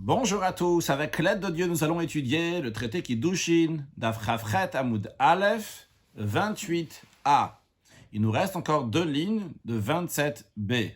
Bonjour à tous, avec l'aide de Dieu, nous allons étudier le traité Kiddushin d'Af Chavchet Amoud Aleph 28a. Il nous reste encore deux lignes de 27b.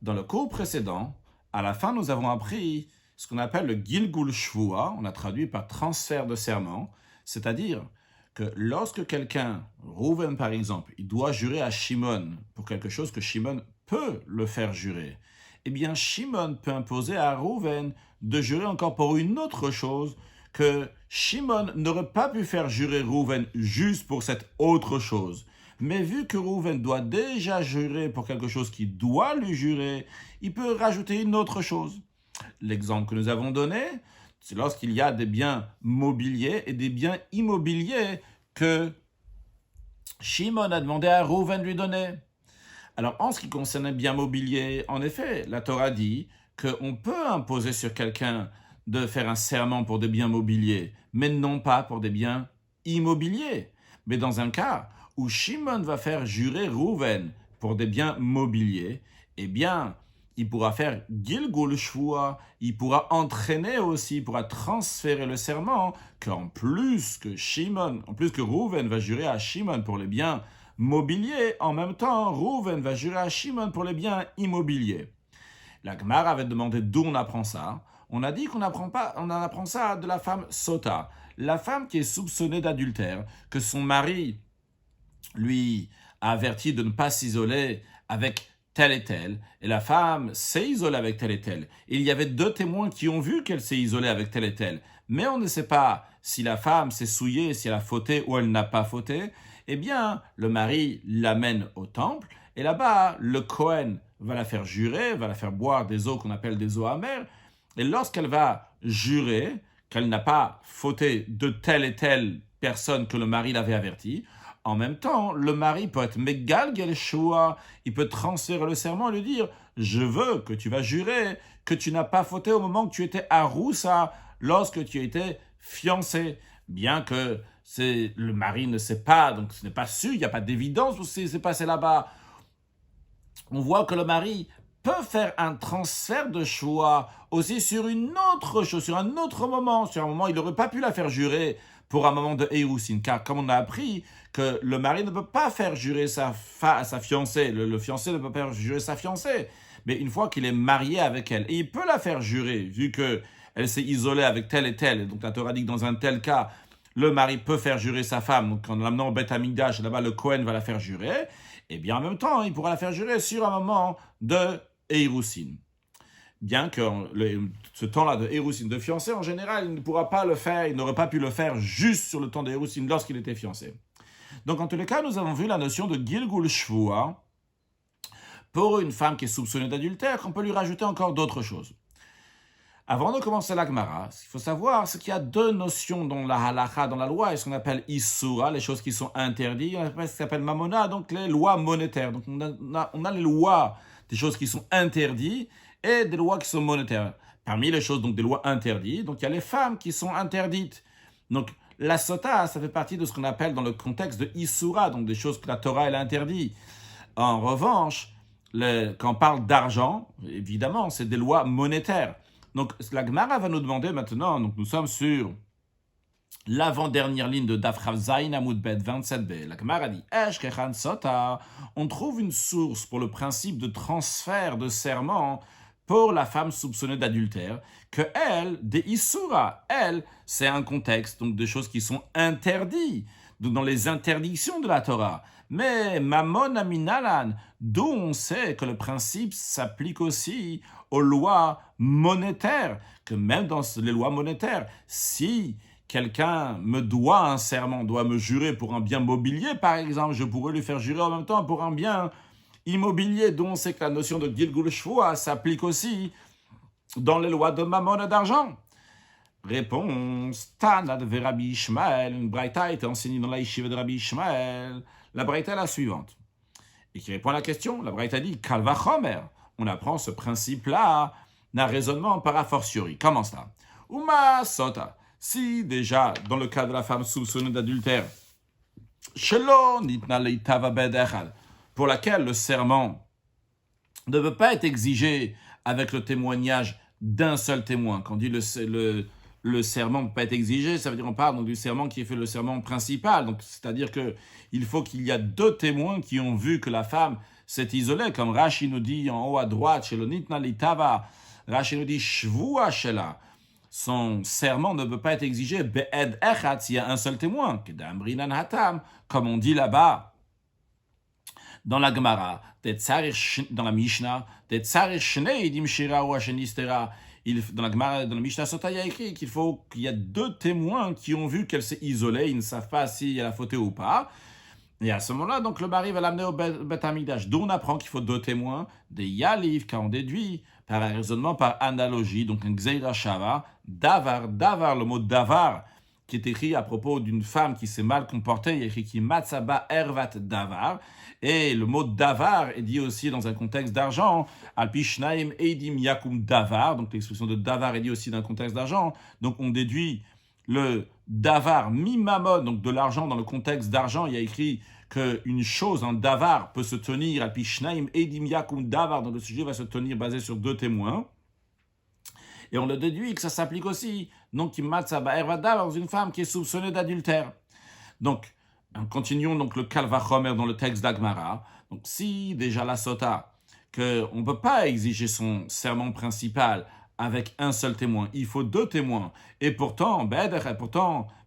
Dans le cours précédent, à la fin, nous avons appris ce qu'on appelle le Gilgul Shvua, on a traduit par transfert de serment, c'est-à-dire que lorsque quelqu'un, Rouven par exemple, il doit jurer à Shimon pour quelque chose que Shimon peut le faire jurer, eh bien Shimon peut imposer à Rouven de jurer encore pour une autre chose que Shimon n'aurait pas pu faire jurer Rouven juste pour cette autre chose. Mais vu que Rouven doit déjà jurer pour quelque chose qu'il doit lui jurer, il peut rajouter une autre chose. L'exemple que nous avons donné, c'est lorsqu'il y a des biens mobiliers et des biens immobiliers que Shimon a demandé à Rouven de lui donner. Alors, en ce qui concerne les biens mobiliers, en effet, la Torah dit qu'on peut imposer sur quelqu'un de faire un serment pour des biens mobiliers, mais non pas pour des biens immobiliers. Mais dans un cas où Shimon va faire jurer Rouven pour des biens mobiliers, eh bien, il pourra faire Gilgul Shvua, il pourra entraîner aussi, il pourra transférer le serment qu'en plus que Rouven va jurer à Shimon pour les biens mobiliers, en même temps, Rouven va jurer à Shimon pour les biens immobiliers. La Gemara avait demandé d'où on apprend ça. On a dit qu'on en apprend ça de la femme Sota, la femme qui est soupçonnée d'adultère, que son mari lui a averti de ne pas s'isoler avec tel et tel, et la femme s'est isolée avec tel et tel. Il y avait deux témoins qui ont vu qu'elle s'est isolée avec tel et tel, mais on ne sait pas si la femme s'est souillée, si elle a fauté ou elle n'a pas fauté. Eh bien, le mari l'amène au temple, et là-bas, le Kohen va la faire jurer, va la faire boire des eaux qu'on appelle des eaux amères, et lorsqu'elle va jurer qu'elle n'a pas fauté de telle et telle personne que le mari l'avait averti, en même temps, le mari peut être Megal Gelshua, il peut transférer le serment et lui dire « Je veux que tu vas jurer que tu n'as pas fauté au moment que tu étais à Roussa, lorsque tu étais fiancé. » Bien que le mari ne sait pas, donc ce n'est pas sûr, il n'y a pas d'évidence pour ce qui s'est passé là-bas. On voit que le mari peut faire un transfert de choix aussi sur une autre chose, sur un autre moment. Sur un moment, il n'aurait pas pu la faire jurer pour un moment de Erusin, car comme on a appris que le mari ne peut pas faire jurer sa fiancée, le fiancé ne peut pas faire jurer sa fiancée, mais une fois qu'il est marié avec elle, et il peut la faire jurer, vu qu'elle s'est isolée avec tel et tel, donc la Torah dit que dans un tel cas, le mari peut faire jurer sa femme, donc en l'amenant au Beth Amikdash, là-bas le Kohen va la faire jurer, et bien en même temps, il pourra la faire jurer sur un moment de Erusin. Bien que ce temps-là de Erusin, de fiancé, en général, il ne pourra pas le faire, il n'aurait pas pu le faire juste sur le temps de Erusin lorsqu'il était fiancé. Donc en tous les cas, nous avons vu la notion de Gilgul Shvua pour une femme qui est soupçonnée d'adultère, qu'on peut lui rajouter encore d'autres choses. Avant de commencer la Gemara, ce qu'il faut savoir, c'est qu'il y a deux notions dans la halacha, dans la loi, et ce qu'on appelle Issura, les choses qui sont interdites, et ce qu'on appelle Mamona, donc les lois monétaires. Donc on a les lois des choses qui sont interdites et des lois qui sont monétaires. Parmi les choses, donc des lois interdites, donc il y a les femmes qui sont interdites. Donc la sota, ça fait partie de ce qu'on appelle dans le contexte de Issura, donc des choses que la Torah elle interdit. En revanche, quand on parle d'argent, évidemment, c'est des lois monétaires. Donc, la Gemara va nous demander maintenant, donc nous sommes sur l'avant-dernière ligne de Daf Chav Zayin Amud Bet 27b. La Gemara dit Esh Kechan Sota. On trouve une source pour le principe de transfert de serment pour la femme soupçonnée d'adultère, que elle, des Issura, elle, c'est un contexte, donc des choses qui sont interdites, donc dans les interdictions de la Torah. Mais Mamon Aminalan, d'où on sait que le principe s'applique aussi aux lois monétaires, que même dans les lois monétaires, si quelqu'un me doit un serment, doit me jurer pour un bien mobilier, par exemple, je pourrais lui faire jurer en même temps pour un bien immobilier, dont on sait que la notion de Gilgul Shvua s'applique aussi dans les lois de Mammon et d'argent. Réponse, Tanad ve Rabbi Ishmael, une braïta a été enseignée dans la yeshiva de Rabbi Ishmael. La braïta est la suivante. Et qui répond à la question, la braïta dit, Kalva Chomer. On apprend ce principe-là d'un raisonnement par a fortiori. Comment ça? Uma Sota. Si déjà, dans le cas de la femme soupçonnée d'adultère, Shelo Nitna Leitava Bedechal, pour laquelle le serment ne peut pas être exigé avec le témoignage d'un seul témoin. Quand on dit le serment ne peut pas être exigé, ça veut dire on parle donc du serment qui est fait le serment principal. Donc, c'est-à-dire qu'il faut qu'il y a 2 témoins qui ont vu que la femme s'est isolée, comme Rashi nous dit en haut à droite, chez le Nitna Litava, Rashi nous dit Shvua Shela. Son serment ne peut pas être exigé, Be'ed Echad, s'il y a un seul témoin, Kedamrinan Hatam, comme on dit là-bas dans la Gemara, dans la Mishnah, dans la Gemara, dans la Mishnah Sota, il y a écrit qu'il y a 2 témoins qui ont vu qu'elle s'est isolée, ils ne savent pas si elle a fauté ou pas. Et à ce moment-là, donc le mari va l'amener au Beth Amikdash. D'où on apprend qu'il faut 2 témoins, des Yaliv, car on déduit par un raisonnement, par analogie, donc un Gzeira Shava, Davar, le mot Davar, qui est écrit à propos d'une femme qui s'est mal comportée, il y a écrit qui Matsaba Ervat Davar, et le mot Davar est dit aussi dans un contexte d'argent, Alpishnaim Eidim Yakum Davar, donc l'expression de Davar est dit aussi dans un contexte d'argent, donc on déduit le Davar Mimamon, donc de l'argent dans le contexte d'argent, il y a écrit qu'une chose, un Davar, peut se tenir, Alpishnaim Eidim Yakum Davar, donc le sujet va se tenir basé sur 2 témoins. Et on le déduit que ça s'applique aussi, donc dans une femme qui est soupçonnée d'adultère. Donc, continuons donc le Kalvachomer dans le texte d'Agmara. Donc, si déjà la Sota, qu'on ne peut pas exiger son serment principal avec un seul témoin, il faut 2 témoins. Et pourtant,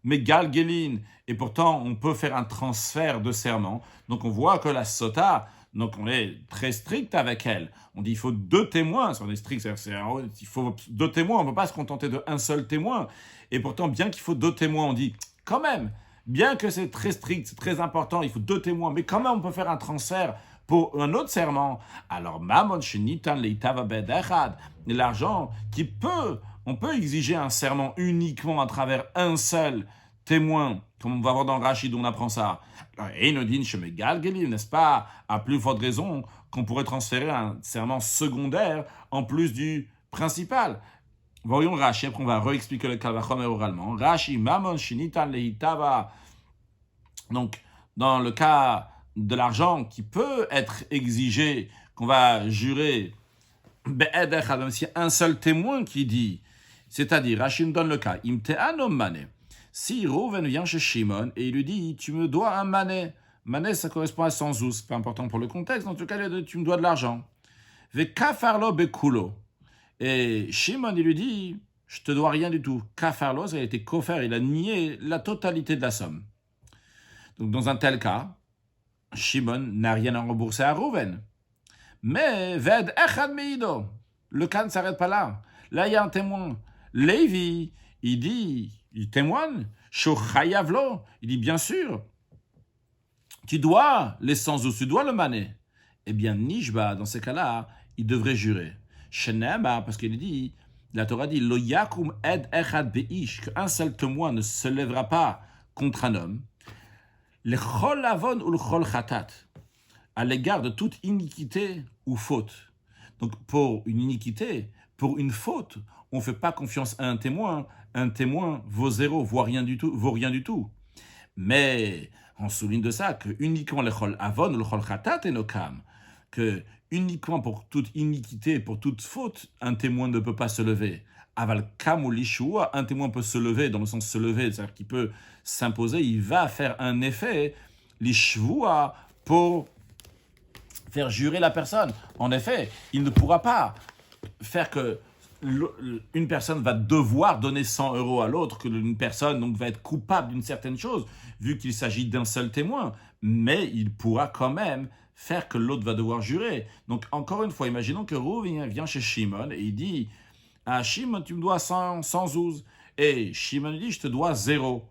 Megal Gelin, et pourtant on peut faire un transfert de serment. Donc on voit que la Sota, donc on est très strict avec elle. On dit il faut 2 témoins, si on est strict, il faut 2 témoins, on ne peut pas se contenter d'un seul témoin. Et pourtant, bien qu'il faut 2 témoins, on dit quand même, bien que c'est très strict, c'est très important, il faut 2 témoins, mais quand même on peut faire un transfert pour un autre serment. Alors, Mamon Shenitan Leitava Bedechad, l'argent on peut exiger un serment uniquement à travers un seul témoin, comme on va voir dans Rachid, on apprend ça. Einodin Shemegal Gelim, n'est-ce pas? À plus forte raison qu'on pourrait transférer un serment secondaire en plus du principal. Voyons Rashi, après on va réexpliquer le Kalvachomer oralement. Rashi, Mamon Shenitan Leitava. Donc, dans le cas de l'argent qui peut être exigé, qu'on va jurer, même s'il y a un seul témoin qui dit, c'est-à-dire, Rashi nous donne le cas, Imte'anom Mané. Si Rouven vient chez Shimon et il lui dit, tu me dois un mané. Mané, ça correspond à 100 zouz, c'est pas important pour le contexte, en tout cas, tu me dois de l'argent. Ve kafarlo bekulo. Et Shimon, il lui dit, je te dois rien du tout. Kafarlo, ça a été kofer, il a nié la totalité de la somme. Donc, dans un tel cas, Shimon n'a rien à rembourser à Rouven. Mais, ved echad meido. Le cas ne s'arrête pas là. Là, il y a un témoin. Lévi, il témoigne. Shochayavlo, il dit, bien sûr, tu dois les 100 zouz, tu dois le mané. Eh bien, Nishba, dans ces cas-là, il devrait jurer. Shenema, parce qu'il dit, la Torah dit, lo yakum ed echad beish, qu'un seul témoin ne se lèvera pas contre un homme. Le chol avon ou le chol chatat, à l'égard de toute iniquité ou faute. Donc, pour une iniquité, pour une faute, on ne fait pas confiance à un témoin. Un témoin vaut 0, vaut rien du tout. Mais on souligne de ça que uniquement le chol avon ou le chol chatat est nokam, que uniquement pour toute iniquité, pour toute faute, un témoin ne peut pas se lever. Aval kam ou lishua, un témoin peut se lever, dans le sens se lever, c'est-à-dire qu'il peut s'imposer, il va faire un effet, lishvua, pour faire jurer la personne. En effet, il ne pourra pas faire que une personne va devoir donner 100 € à l'autre, que une personne donc va être coupable d'une certaine chose, vu qu'il s'agit d'un seul témoin, mais il pourra quand même faire que l'autre va devoir jurer. Donc encore une fois, imaginons que Rouven vient chez Shimon et il dit, ah Shimon, tu me dois 100 zouz, et Shimon dit, je te dois 0.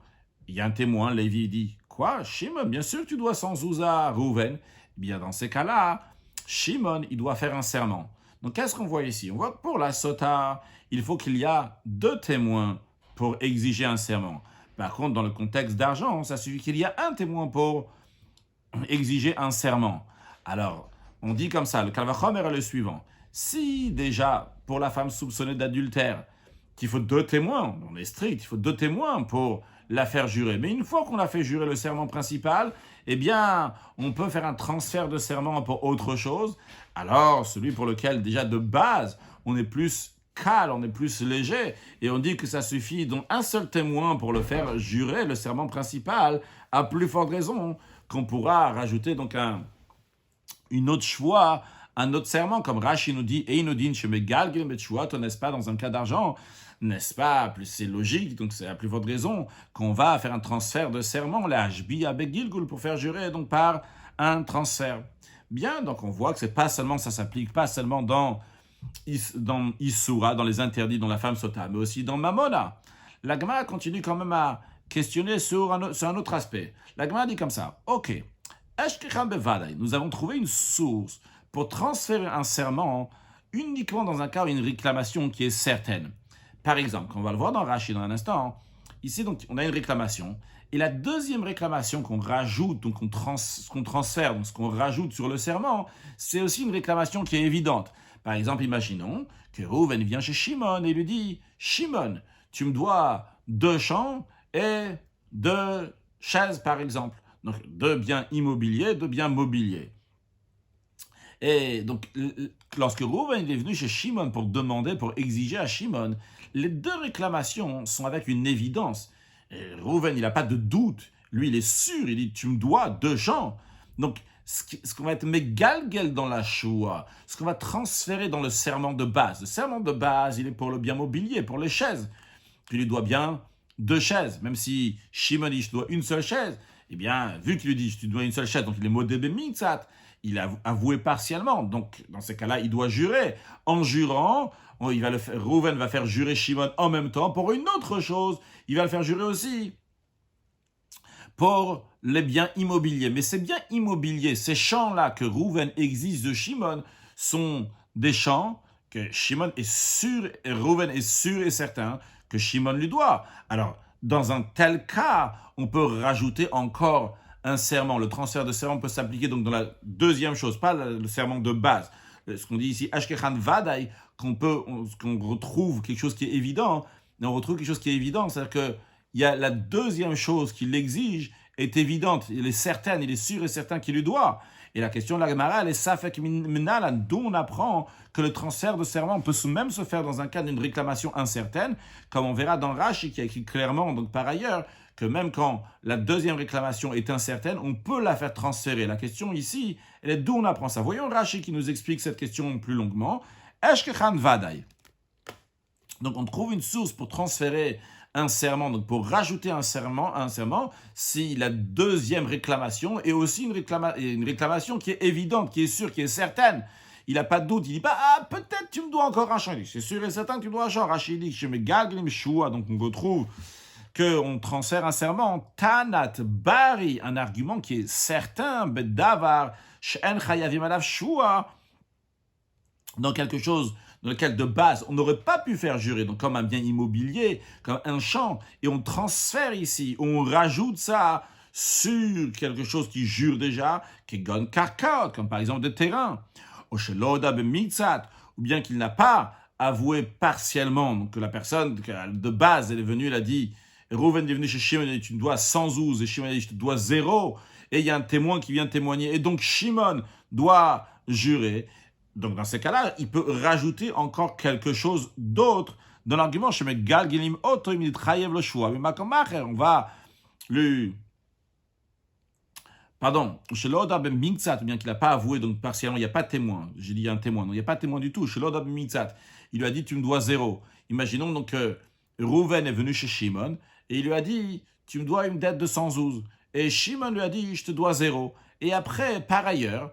Il y a un témoin, Lévi dit, quoi Shimon, bien sûr tu dois 100 zouz à Rouven. Eh bien dans ces cas-là, Shimon, il doit faire un serment. Donc, qu'est-ce qu'on voit ici? On voit que pour la sota, il faut qu'il y a 2 témoins pour exiger un serment. Par contre, dans le contexte d'argent, ça suffit qu'il y a un témoin pour exiger un serment. Alors, on dit comme ça, le Kalvachomer est le suivant. Si déjà, pour la femme soupçonnée d'adultère, qu'il faut 2 témoins, on est strict, il faut 2 témoins pour la faire jurer. Mais une fois qu'on a fait jurer le serment principal, eh bien, on peut faire un transfert de serment pour autre chose. Alors, celui pour lequel, déjà de base, on est plus cale, on est plus léger, et on dit que ça suffit donc un seul témoin pour le faire jurer le serment principal, à plus forte raison qu'on pourra rajouter donc une autre choix, un autre serment, comme Rashi nous dit, Einodin shemegal gel betshua, n'est-ce pas, dans un cas d'argent, n'est-ce pas, plus c'est logique, donc c'est à plus forte raison qu'on va faire un transfert de serment, la hashbi avec Gilgul, pour faire jurer donc par un transfert. Bien, donc on voit que c'est pas seulement, ça s'applique pas seulement dans Issoura, dans les interdits dont la femme sota, mais aussi dans Mamona. La Gemara continue quand même à questionner sur un autre aspect. La Gemara dit comme ça, ok, nous avons trouvé une source pour transférer un serment uniquement dans un cas où une réclamation qui est certaine. Par exemple, on va le voir dans Rashi dans un instant, ici donc on a une réclamation, et la deuxième réclamation qu'on rajoute, donc qu'on transfère, donc ce qu'on rajoute sur le serment, c'est aussi une réclamation qui est évidente. Par exemple, imaginons que Reuven vient chez Shimon et lui dit « Shimon, tu me dois 2 champs et 2 chaises, par exemple. » Donc, 2 biens immobiliers, 2 biens mobiliers. Et donc, lorsque Reuven est venu chez Shimon pour demander, pour exiger à Shimon, les 2 réclamations sont avec une évidence. Reuven, il n'a pas de doute. Lui, il est sûr. Il dit, tu me dois 2 champs. Donc, ce qu'on va être mégalgel dans la choua, ce qu'on va transférer dans le serment de base. Le serment de base, il est pour le bien mobilier, pour les chaises. Tu lui dois bien 2 chaises. Même si Shimon dit, je te dois une seule chaise, eh bien, vu qu'il lui dit, je te dois une seule chaise, donc il est modé de mitzat, il a avoué partiellement. Donc, dans ces cas-là, il doit jurer. En jurant, Reuven va faire jurer Shimon en même temps pour une autre chose. Il va le faire jurer aussi pour les biens immobiliers. Mais ces biens immobiliers, ces champs-là que Reuven exige de Shimon, sont des champs que Shimon est sûr, et Reuven est sûr et certain que Shimon lui doit. Alors, dans un tel cas, on peut rajouter encore un serment. Le transfert de serment peut s'appliquer donc dans la deuxième chose, pas le serment de base. Ce qu'on dit ici, Ashkechan Vadaï, qu'on retrouve quelque chose qui est évident. On retrouve quelque chose qui est évident, c'est-à-dire que il y a la deuxième chose qu'il exige est évidente, il est certain, il est sûr et certain qu'il lui doit. Et la question de la Gemara, elle est Safek Minala, d'où on apprend que le transfert de serment peut même se faire dans un cas d'une réclamation incertaine, comme on verra dans Rashi qui a écrit clairement, donc par ailleurs, que même quand la deuxième réclamation est incertaine, on peut la faire transférer. La question ici, elle est d'où on apprend ça. Voyons Rashi qui nous explique cette question plus longuement. Eshkechan Vadaï. Donc on trouve une source pour transférer un serment, donc pour rajouter un serment, si la deuxième réclamation est aussi une réclamation qui est évidente, qui est sûre, qui est certaine. Il n'a pas de doute, il dit pas « Ah, peut-être tu me dois encore un champ. » Il dit « C'est sûr et certain que tu me dois un champ. » Rachid dit « Je me gaglim shua. » Donc on retrouve qu'on transfère un serment. Tanat bari, un argument qui est certain, bedavar, she'en chayavim alav shua, dans quelque chose dans lequel de base on n'aurait pas pu faire jurer, donc comme un bien immobilier, comme un champ, et on transfère ici, on rajoute ça sur quelque chose qui jure déjà, qui est gon karkaot, comme par exemple des terrains, ou bien qu'il n'a pas avoué partiellement, donc que la personne de base elle est venue, elle a dit, Reuven est venu chez Shimon, et tu me dois 100 ouz, et Shimon a dit, je te dois 0, et il y a un témoin qui vient témoigner, et donc Shimon doit jurer. Donc, dans ces cas-là, il peut rajouter encore quelque chose d'autre dans l'argument. On va lui... Pardon, chez l'Oda ben Mitzat, bien qu'il n'a pas avoué, donc partiellement, il n'y a pas de témoin. J'ai dit il y a un témoin. Non, il n'y a pas de témoin du tout. Chez l'Oda ben Mitzat, il lui a dit tu me dois 0. Imaginons donc que Reuven est venu chez Shimon et il lui a dit tu me dois une dette de 100 zouz. Et Shimon lui a dit je te dois 0. Et après, par ailleurs,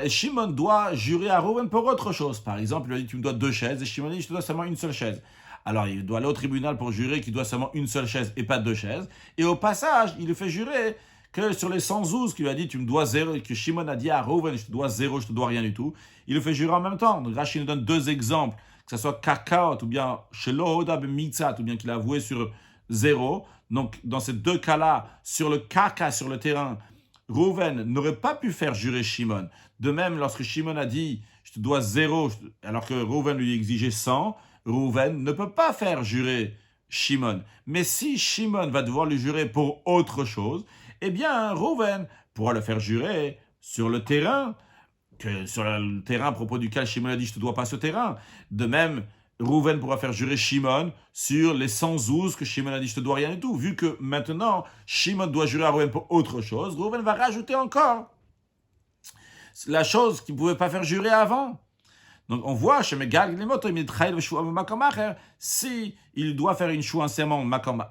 Shimon doit jurer à Reuven pour autre chose. Par exemple, il lui a dit tu me dois 2 chaises et Shimon dit je te dois seulement une seule chaise. Alors il doit aller au tribunal pour jurer qu'il doit seulement une seule chaise et pas 2 chaises. Et au passage, il lui fait jurer que sur les 100 zouz qu'il lui a dit tu me dois 0 et que Shimon a dit à Reuven je te dois 0, je te dois rien du tout, il le fait jurer en même temps. Donc Rashi nous donne 2 exemples, que ce soit Kakaot ou bien Shelohoda B'Mitzat ou bien qu'il a avoué sur 0. Donc dans ces 2 cas-là, sur le Kaka, sur le terrain, Reuven n'aurait pas pu faire jurer Shimon. De même, lorsque Shimon a dit « je te dois 0 », alors que Reuven lui exigeait 100, Reuven ne peut pas faire jurer Shimon. Mais si Shimon va devoir lui jurer pour autre chose, eh bien, Reuven pourra le faire jurer sur le terrain que sur le terrain à propos duquel Shimon a dit « je te dois pas ce terrain ». De même, Rouven pourra faire jurer Shimon sur les 100 zouz que Shimon a dit « je te dois rien du tout ». Vu que maintenant, Shimon doit jurer à Rouven pour autre chose, Rouven va rajouter encore la chose qu'il ne pouvait pas faire jurer avant. Donc on voit chez Megal, si il doit faire une choix, un serment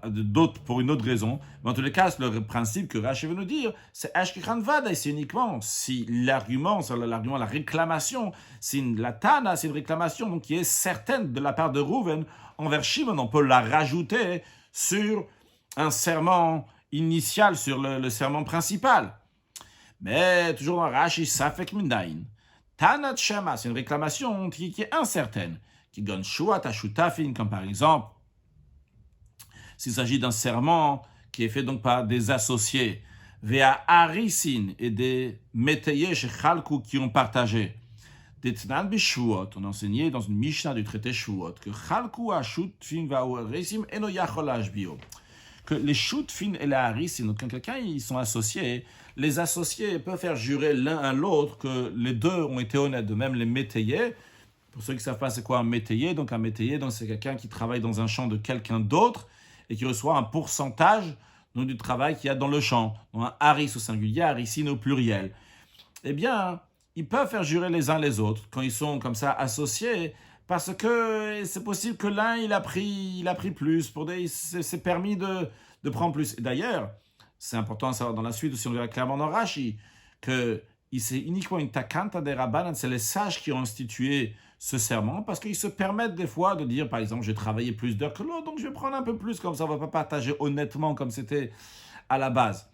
d'autres pour une autre raison, mais en tous les cas, le principe que Rashi veut nous dire, c'est Ashkichan Vada, et c'est uniquement si l'argument, la réclamation, la Tana, c'est une réclamation donc, qui est certaine de la part de Rouven envers Shimon, on peut la rajouter sur un serment initial, sur le serment principal. Mais toujours dans Rashi, Safek Mindain. Tanat Shema, c'est une réclamation qui est incertaine, qui donne Shuat Ashutafin, comme par exemple, s'il s'agit d'un serment qui est fait donc par des associés, Vea Arisin et des Meteye chez Chalku qui ont partagé. Des Tnan Bishuot, on enseignait dans une Mishnah du traité Shuot, que Chalku Ashutfin va Arisim eno yachol ashbio. Que les Shutfin et les Arisin, donc quand quelqu'un ils sont associés, les associés peuvent faire jurer l'un à l'autre que les deux ont été honnêtes. De même, les métayers, pour ceux qui ne savent pas c'est quoi un métayer, donc c'est quelqu'un qui travaille dans un champ de quelqu'un d'autre et qui reçoit un pourcentage donc, du travail qu'il y a dans le champ. Donc un haris au singulier, harissine au pluriel. Eh bien, ils peuvent faire jurer les uns les autres quand ils sont comme ça associés, parce que c'est possible que l'un il a pris plus, c'est permis de prendre plus. Et d'ailleurs, c'est important à savoir dans la suite, si on verra clairement dans Rashi, que c'est uniquement une takanta des rabbanan, c'est les sages qui ont institué ce serment, parce qu'ils se permettent des fois de dire, par exemple, j'ai travaillé plus d'heures que l'autre, donc je vais prendre un peu plus, comme ça on ne va pas partager honnêtement comme c'était à la base.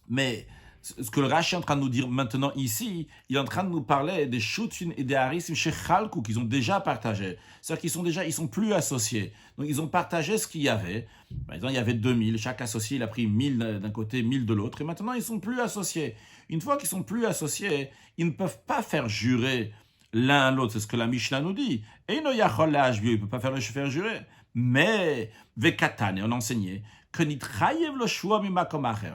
Mais ce que le Rashi est en train de nous dire maintenant ici, il est en train de nous parler des Shutfin et des Harisim chez Chalku qu'ils ont déjà partagé. C'est-à-dire ils sont plus associés. Donc ils ont partagé ce qu'il y avait. Par exemple, il y avait 2000. Chaque associé, il a pris 1000 d'un côté, 1000 de l'autre. Et maintenant, ils sont plus associés. Une fois qu'ils sont plus associés, ils ne peuvent pas faire jurer l'un à l'autre. C'est ce que la Mishnah nous dit. Et no yachol la'ashbio, il ne peut pas faire jurer. Mais, vekatane, on enseignait, que nitrayev lo shua mimakom acher.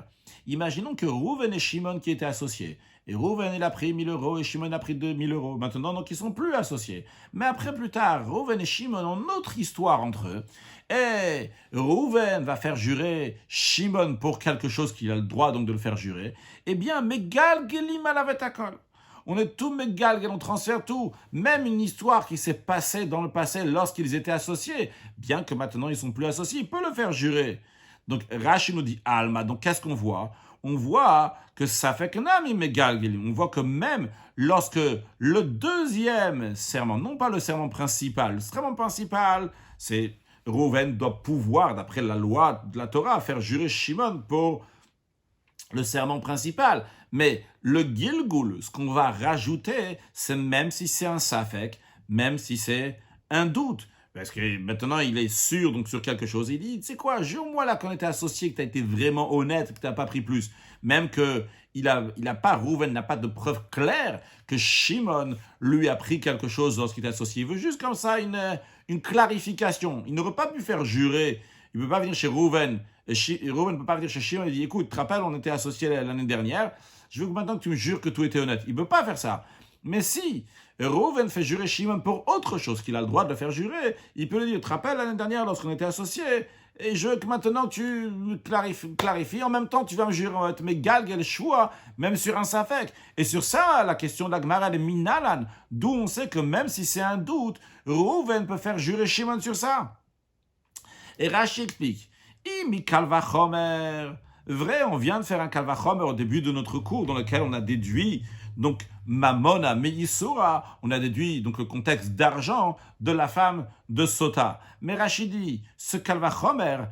Imaginons que Rouven et Shimon qui étaient associés. Et Rouven, il a pris 1000 euros et Shimon a pris 2000 euros. Maintenant, donc, ils ne sont plus associés. Mais après, plus tard, Rouven et Shimon ont une autre histoire entre eux. Et Rouven va faire jurer Shimon pour quelque chose qu'il a le droit donc de le faire jurer. Eh bien, Megal Gelim alavetakol. On est tout Megal, on transfère tout. Même une histoire qui s'est passée dans le passé lorsqu'ils étaient associés. Bien que maintenant, ils ne sont plus associés, il peut le faire jurer. Donc, Rashi nous dit Alma. Donc, qu'est-ce qu'on voit? On voit que ça fait que Nami Megal Gelim. On voit que même lorsque le deuxième serment, non pas le serment principal, le serment principal, c'est Rouven doit pouvoir, d'après la loi de la Torah, faire jurer Shimon pour le serment principal. Mais le Gilgul, ce qu'on va rajouter, c'est même si c'est un safek, même si c'est un doute. Parce que maintenant, il est sûr donc sur quelque chose. Il dit, tu sais quoi, jure-moi là qu'on était associé, que tu as été vraiment honnête, que tu n'as pas pris plus. Même que Rouven n'a pas de preuve claire que Shimon lui a pris quelque chose lorsqu'il est associé. Il veut juste comme ça une clarification. Il n'aurait pas pu faire jurer. Il ne peut pas venir chez Rouven. Et Rouven ne peut pas venir chez Shimon et dire, écoute, tu te rappelles, on était associés l'année dernière. Je veux que maintenant que tu me jures que tout était honnête. Il ne peut pas faire ça. Mais si Rouven fait jurer Shimon pour autre chose qu'il a le droit de le faire jurer, il peut lui dire, tu te rappelles l'année dernière lorsqu'on était associés, et je veux que maintenant tu me clarifies, en même temps tu vas me jurer, mais Galgel Shua, même sur un Safek. Et sur ça, la question de la Gemara est Minalan, d'où on sait que même si c'est un doute, Rouven peut faire jurer Shimon sur ça. Et Rashi explique, Imi Kalvachomer. Vrai, on vient de faire un Kalvachomer au début de notre cours, dans lequel on a déduit donc Mamona Meisura, on a déduit donc le contexte d'argent de la femme de Sota. Mais Rashi dit, ce Kalvachomer,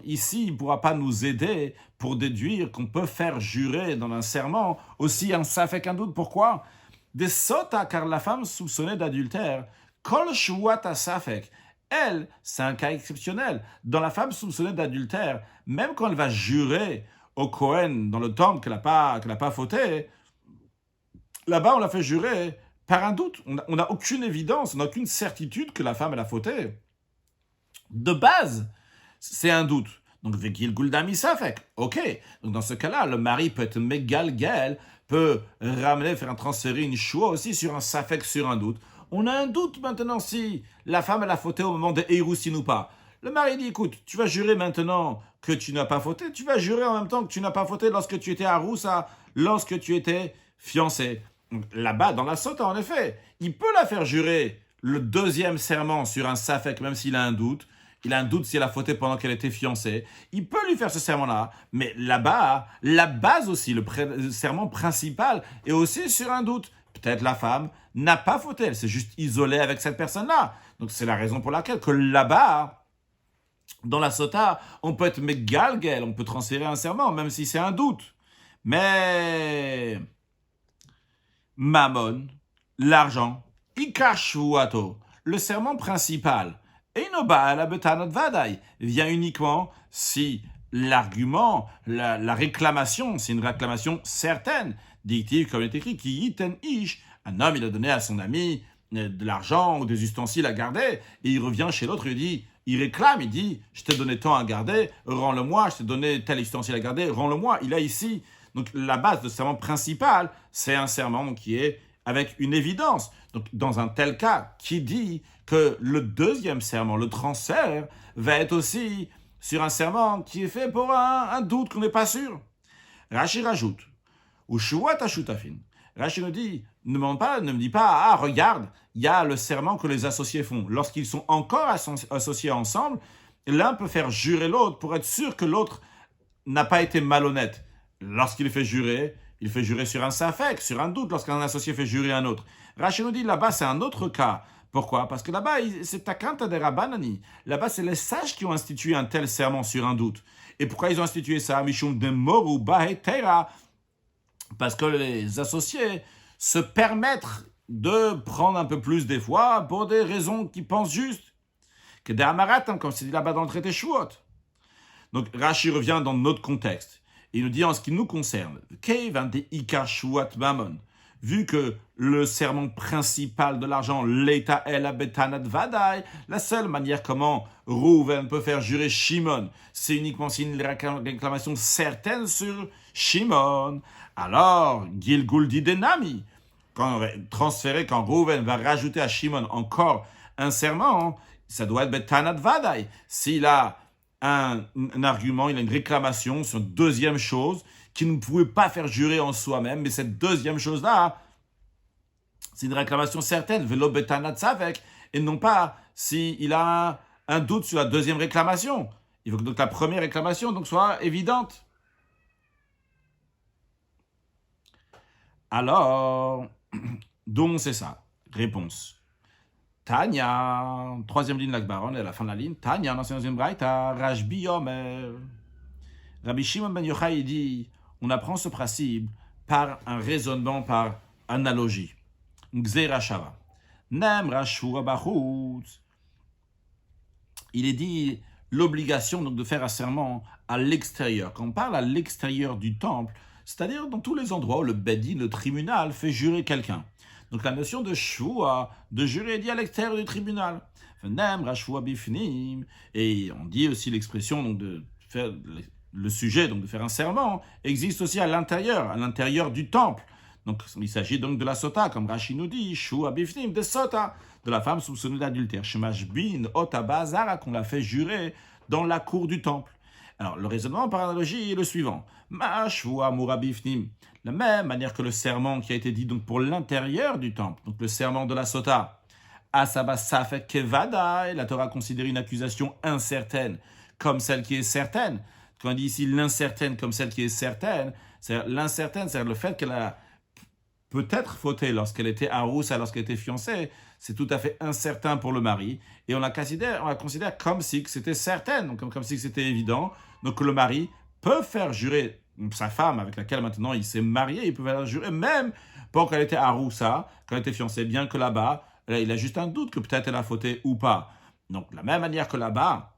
ici, il ne pourra pas nous aider pour déduire qu'on peut faire jurer dans un serment aussi un safek, un doute. Pourquoi? Des Sota, car la femme soupçonnée d'adultère, Kol Shuata Safek, elle, c'est un cas exceptionnel. Dans la femme soupçonnée d'adultère, même quand elle va jurer au Kohen dans le temple qu'elle n'a pas fauté, là-bas, on l'a fait jurer par un doute. On n'a aucune évidence, on n'a aucune certitude que la femme, elle a fauté. De base, c'est un doute. Donc, vegil guldami safek. Ok. Donc, dans ce cas-là, le mari peut être megalgel, peut ramener, faire transférer une choix aussi sur un safek, sur un doute. On a un doute maintenant si la femme elle a fauté au moment de Héroussine ou pas. Le mari dit, écoute, tu vas jurer maintenant que tu n'as pas fauté, tu vas jurer en même temps que tu n'as pas fauté lorsque tu étais à Roussa, lorsque tu étais fiancé. Là-bas, dans la sota, en effet, il peut la faire jurer le deuxième serment sur un safek, même s'il a un doute. Il a un doute si elle a fauté pendant qu'elle était fiancée. Il peut lui faire ce serment-là. Mais là-bas, la base aussi, le serment principal est aussi sur un doute. Peut-être la femme n'a pas fauté, elle s'est juste isolée avec cette personne-là. Donc c'est la raison pour laquelle que là-bas, dans la sota, on peut être megalgel, on peut transférer un serment, même si c'est un doute. Mais Mammon, l'argent, Ikar Shvuato, le serment principal, vient uniquement si l'argument, la réclamation, c'est une réclamation certaine. Dit-il, comme il est écrit, qui yiten ish, un homme, il a donné à son ami de l'argent ou des ustensiles à garder, et il revient chez l'autre, il réclame, il dit, je t'ai donné tant à garder, rends-le-moi, je t'ai donné tel ustensile à garder, rends-le-moi, il a ici. Donc la base de serment principal, c'est un serment qui est avec une évidence. Donc dans un tel cas, qui dit que le deuxième serment, le transfert, va être aussi sur un serment qui est fait pour un doute qu'on n'est pas sûr. Rashi rajoute, ou shuat ashutafin. Rashi nous dit, ne me dis pas, ah regarde, il y a le serment que les associés font. Lorsqu'ils sont encore associés ensemble, l'un peut faire jurer l'autre pour être sûr que l'autre n'a pas été malhonnête. Lorsqu'il fait jurer, il fait jurer sur un safek, sur un doute, lorsqu'un associé fait jurer un autre. Rashi nous dit, là-bas, c'est un autre cas. Pourquoi? Parce que là-bas, c'est Takanta de Rabbanani. Là-bas, c'est les sages qui ont institué un tel serment sur un doute. Et pourquoi ils ont institué ça? Mishum de Moru Bahetera. Parce que les associés se permettent de prendre un peu plus des fois pour des raisons qu'ils pensent justes. Que des Amaratam, comme c'est dit là-bas dans le traité Shuot. Donc, Rashi revient dans notre contexte. Il nous dit en ce qui nous concerne, vu que le serment principal de l'argent, l'Eita el abetanat vadai, la seule manière comment Rouven peut faire jurer Shimon, c'est uniquement si une réclamation certaine sur Shimon. Alors, Gilgul dit Denami, quand Rouven va rajouter à Shimon encore un serment, ça doit être betanat vadai. S'il a un argument, il a une réclamation sur une deuxième chose qu'il ne pouvait pas faire jurer en soi-même, mais cette deuxième chose-là, c'est une réclamation certaine, velo betanat savek, et non pas s'il a un doute sur la deuxième réclamation. Il faut que donc la première réclamation donc, soit évidente. Alors, donc c'est ça. Réponse. Tanya, troisième ligne de l'Akbaron, et à la fin de la ligne, Tanya, dans une braïta, Rajbi Yomer. Rabbi Shimon ben Yochai dit, on apprend ce principe par un raisonnement, par analogie. Gzera Shava. Nem Rashura Bachutz. Il est dit l'obligation donc de faire un serment à l'extérieur. Quand on parle à l'extérieur du temple, c'est-à-dire dans tous les endroits où le Bedin, le tribunal, fait jurer quelqu'un. Donc la notion de shua, de jurer, est dit à l'extérieur du tribunal. Et on dit aussi l'expression donc, de faire le sujet, donc de faire un serment, existe aussi à l'intérieur du temple. Donc il s'agit donc de la sota, comme Rashi nous dit, shua bifnim, de sota, de la femme soupçonnée d'adultère. Shemash bin otabazara, qu'on l'a fait jurer dans la cour du temple. Alors le raisonnement par analogie est le suivant. Ma shua mura bifnim. La même manière que le serment qui a été dit donc pour l'intérieur du temple, donc le serment de la sota, Asaba Safek Kevada, la Torah considère une accusation incertaine comme celle qui est certaine. Quand on dit ici l'incertaine comme celle qui est certaine, c'est l'incertaine, c'est le fait qu'elle a peut-être fauté lorsqu'elle était aroussa, lorsqu'elle était fiancée, c'est tout à fait incertain pour le mari, et on la considère comme si c'était certaine, donc comme si c'était évident, donc le mari peut faire jurer sa femme avec laquelle maintenant il s'est marié, il peut faire jurer même pendant qu'elle était aroussa, quand elle était fiancée, bien que là-bas, il a juste un doute que peut-être elle a fauté ou pas. Donc, de la même manière que là-bas,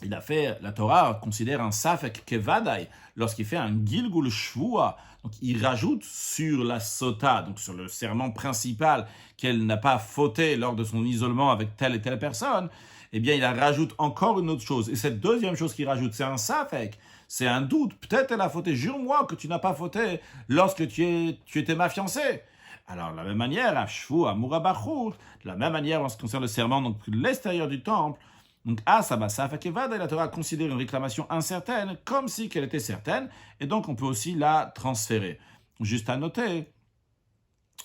la Torah considère un safek kevadai lorsqu'il fait un gilgul shvua. Donc, il rajoute sur la sota, donc sur le serment principal, qu'elle n'a pas fauté lors de son isolement avec telle et telle personne. eh bien, il rajoute encore une autre chose. Et cette deuxième chose qu'il rajoute, c'est un safek, c'est un doute. Peut-être elle a fauté. Jure-moi que tu n'as pas fauté lorsque tu étais ma fiancée. Alors, de la même manière, à Shvu, à Mourabachut, de la même manière en ce qui concerne le serment, donc l'extérieur du temple, donc la Torah considère une réclamation incertaine comme si qu'elle était certaine, et donc on peut aussi la transférer. Juste à noter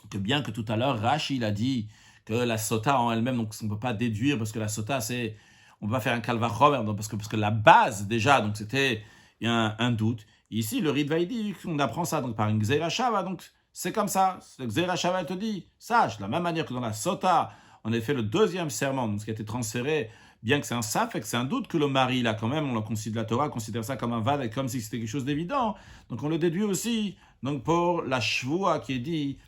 que bien que tout à l'heure, Rashi il a dit que la sota en elle-même, donc on ne peut pas déduire, parce que la sota, c'est, on ne peut pas faire un kalvachomer, parce que la base déjà, donc c'était un doute. Ici, le Ritva il dit qu'on apprend ça donc par une Gzeira Shava, donc c'est comme ça. Le Gzeira Shava te dit, sache, de la même manière que dans la sota, on a fait le deuxième serment, donc ce qui a été transféré, bien que c'est un saf et que c'est un doute que le mari, là, quand même, on le considère, la Torah considère ça comme un val et comme si c'était quelque chose d'évident. Donc on le déduit aussi. Donc pour la shvoua qui est dit,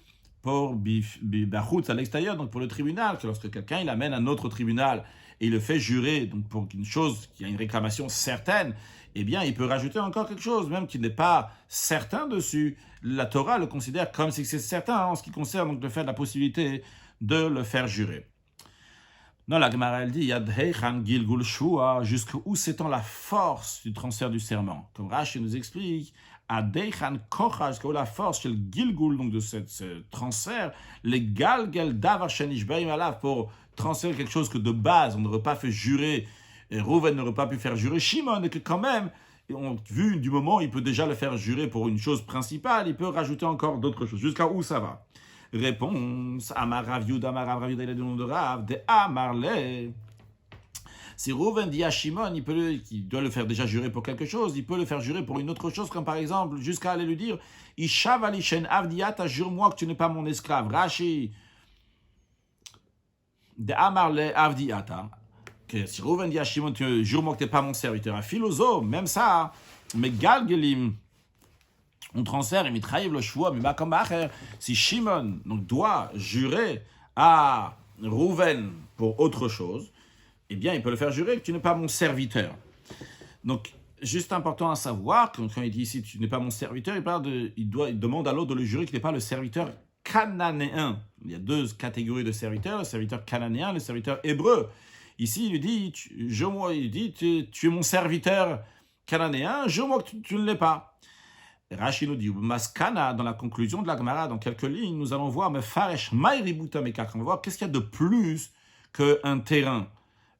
pour bachutz à l'extérieur, donc pour le tribunal, que lorsque quelqu'un il amène un autre tribunal et il le fait jurer, donc pour une chose qui a une réclamation certaine, eh bien il peut rajouter encore quelque chose, même qui n'est pas certain dessus. La Torah le considère comme si c'est certain en ce qui concerne donc le fait de la possibilité de le faire jurer. Non, la Gemara elle dit Yad Heichan Gilgul Shua, jusqu'où s'étend la force du transfert du serment. Comme Rashi nous explique, Adeichan Kocha, jusqu'où la force chez le Gilgul, donc de ce transfert, les Galgel Davar Shenishbaim Alav, pour transférer quelque chose que de base on n'aurait pas fait jurer, et Rouven n'aurait pas pu faire jurer Shimon, et que quand même, vu du moment où il peut déjà le faire jurer pour une chose principale, il peut rajouter encore d'autres choses. Jusqu'à où ça va? Réponse, Amar Rav Yuda, il a le nom de Rav, de Amarle. Si Rouven dit à Shimon, il doit le faire déjà jurer pour quelque chose, il peut le faire jurer pour une autre chose, comme par exemple, jusqu'à aller lui dire, Ishav alishen avdiata, jure-moi que tu n'es pas mon esclave. Rashi, de Amarle avdiata. Que si Rouven dit à Shimon, jure-moi que tu n'es pas mon serviteur. Un philosophe, même ça, mais Galgelim. On transfère et mitraïv le choix, mais comme si Shimon donc, doit jurer à Rouven pour autre chose, eh bien, il peut le faire jurer que tu n'es pas mon serviteur. Donc, juste important à savoir, quand il dit ici, tu n'es pas mon serviteur, il demande à l'autre de le jurer qu'il n'est pas le serviteur cananéen. Il y a deux catégories de serviteurs, le serviteur cananéen, le serviteur hébreu. Ici, il lui dit, tu es mon serviteur cananéen, jure-moi que tu ne l'es pas. Rashi nous dit, Maskana, dans la conclusion de la Gemara, dans quelques lignes, nous allons voir, mais Faresh Maïributa Mekach, on va voir qu'est-ce qu'il y a de plus qu'un terrain.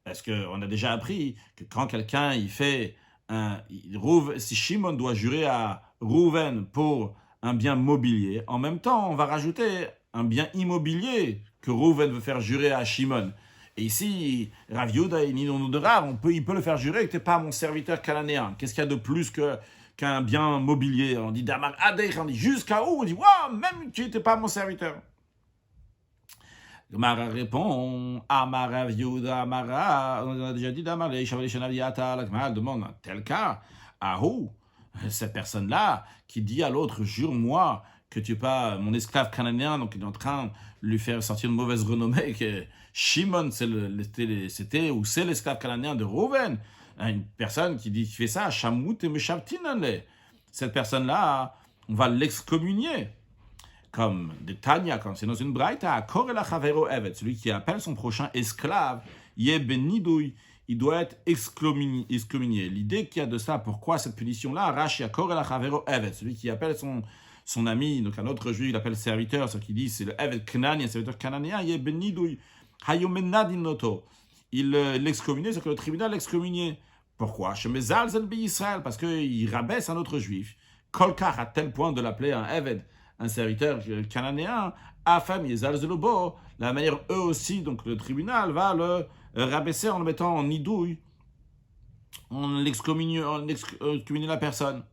Parce qu'on a déjà appris que quand quelqu'un il fait si Shimon doit jurer à Rouven pour un bien mobilier, en même temps, on va rajouter un bien immobilier que Rouven veut faire jurer à Shimon. Et ici, Rav Yuda et Nidon de Rav, il peut le faire jurer que tu n'es pas mon serviteur cananéen. Qu'est-ce qu'il y a de plus qu'un bien mobilier? On dit Damar Adech, on dit jusqu'à où? On dit waouh, même tu n'étais pas mon serviteur. Gemara répond Amar Rav Yehuda Amara, on a déjà dit Damar le Shavali Shenaliata. La Gemara demande dans tel cas, Ahou, cette personne-là qui dit à l'autre jure-moi que tu n'es pas mon esclave cananéen, donc il est en train de lui faire sortir une mauvaise renommée, que Shimon c'était ou c'est l'esclave cananéen de Rouven. Une personne qui fait ça, Shamut et Meshavtinanle. Cette personne-là, on va l'excommunier. Comme de Tanya, comme c'est dans une braïta, Korela Chavero Evet, celui qui appelle son prochain esclave, Yebenidoui, il doit être excommunié. L'idée qu'il y a de ça, pourquoi cette punition-là, Rashi, Korela Chavero Evet, celui qui appelle son ami, donc un autre juif, il appelle serviteur, ce qu'il dit, c'est le Evet Knani, un serviteur cananéen, Yebenidoui, Hayomenadinoto. Il l'excommuniait, c'est que le tribunal l'excommuniait. Pourquoi? Israël, parce qu'il rabaisse un autre juif. Kolkar, à tel point de l'appeler un Eved, un serviteur cananéen, Afam Yezal Zelobo, la manière eux aussi, donc le tribunal va le rabaisser en le mettant en nidouille, en excommunie la personne.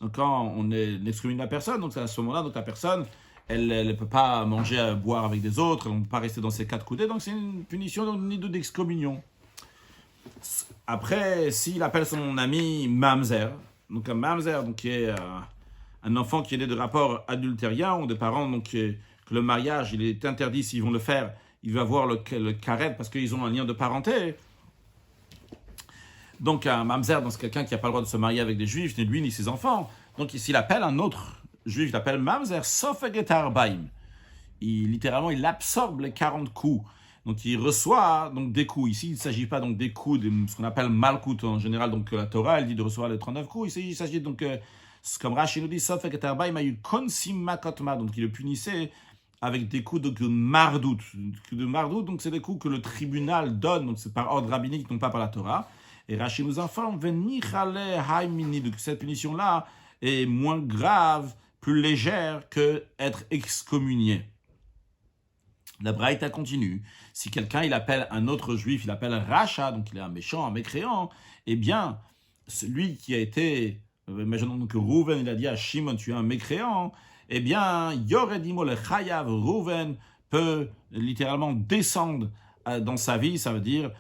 Donc quand on excommunie la personne, donc c'est à ce moment-là, donc la personne, elle ne peut pas manger, boire avec des autres, elle ne peut pas rester dans ses quatre coudées, donc c'est une punition d'excommunion. Après, s'il appelle son ami Mamzer, donc un Mamzer, donc qui est un enfant qui est né de rapports adultériens, ou des parents donc, que le mariage il est interdit s'ils vont le faire, il va avoir le karet parce qu'ils ont un lien de parenté. Donc un Mamzer, c'est quelqu'un qui n'a pas le droit de se marier avec des juifs, ni lui ni ses enfants. Donc s'il appelle un autre juif, il appelle Mamzer, sauf Egetar Baim. Littéralement, il absorbe les 40 coups. Donc il reçoit donc des coups. Ici, il ne s'agit pas donc des coups, de ce qu'on appelle malkout en général. Donc la Torah, elle dit de recevoir les 39 coups. Ici, il s'agit donc, comme Rashi nous dit, sauf que Tarbaï m'a eu konsim makotma. Donc il le punissait avec des coups de mardout. De mardout, donc c'est des coups que le tribunal donne. Donc c'est par ordre rabbinique, non pas par la Torah. Et Rashi nous informe, donc cette punition-là est moins grave, plus légère que être excommunié. La Braïta continue. Si quelqu'un il appelle un autre juif, il appelle Racha, donc il est un méchant, un mécréant, eh bien, celui qui a été, imaginons que Rouven, il a dit à Shimon, tu es un mécréant, eh bien, Yoredimo le Chayav, Rouven peut littéralement descendre dans sa vie, ça veut dire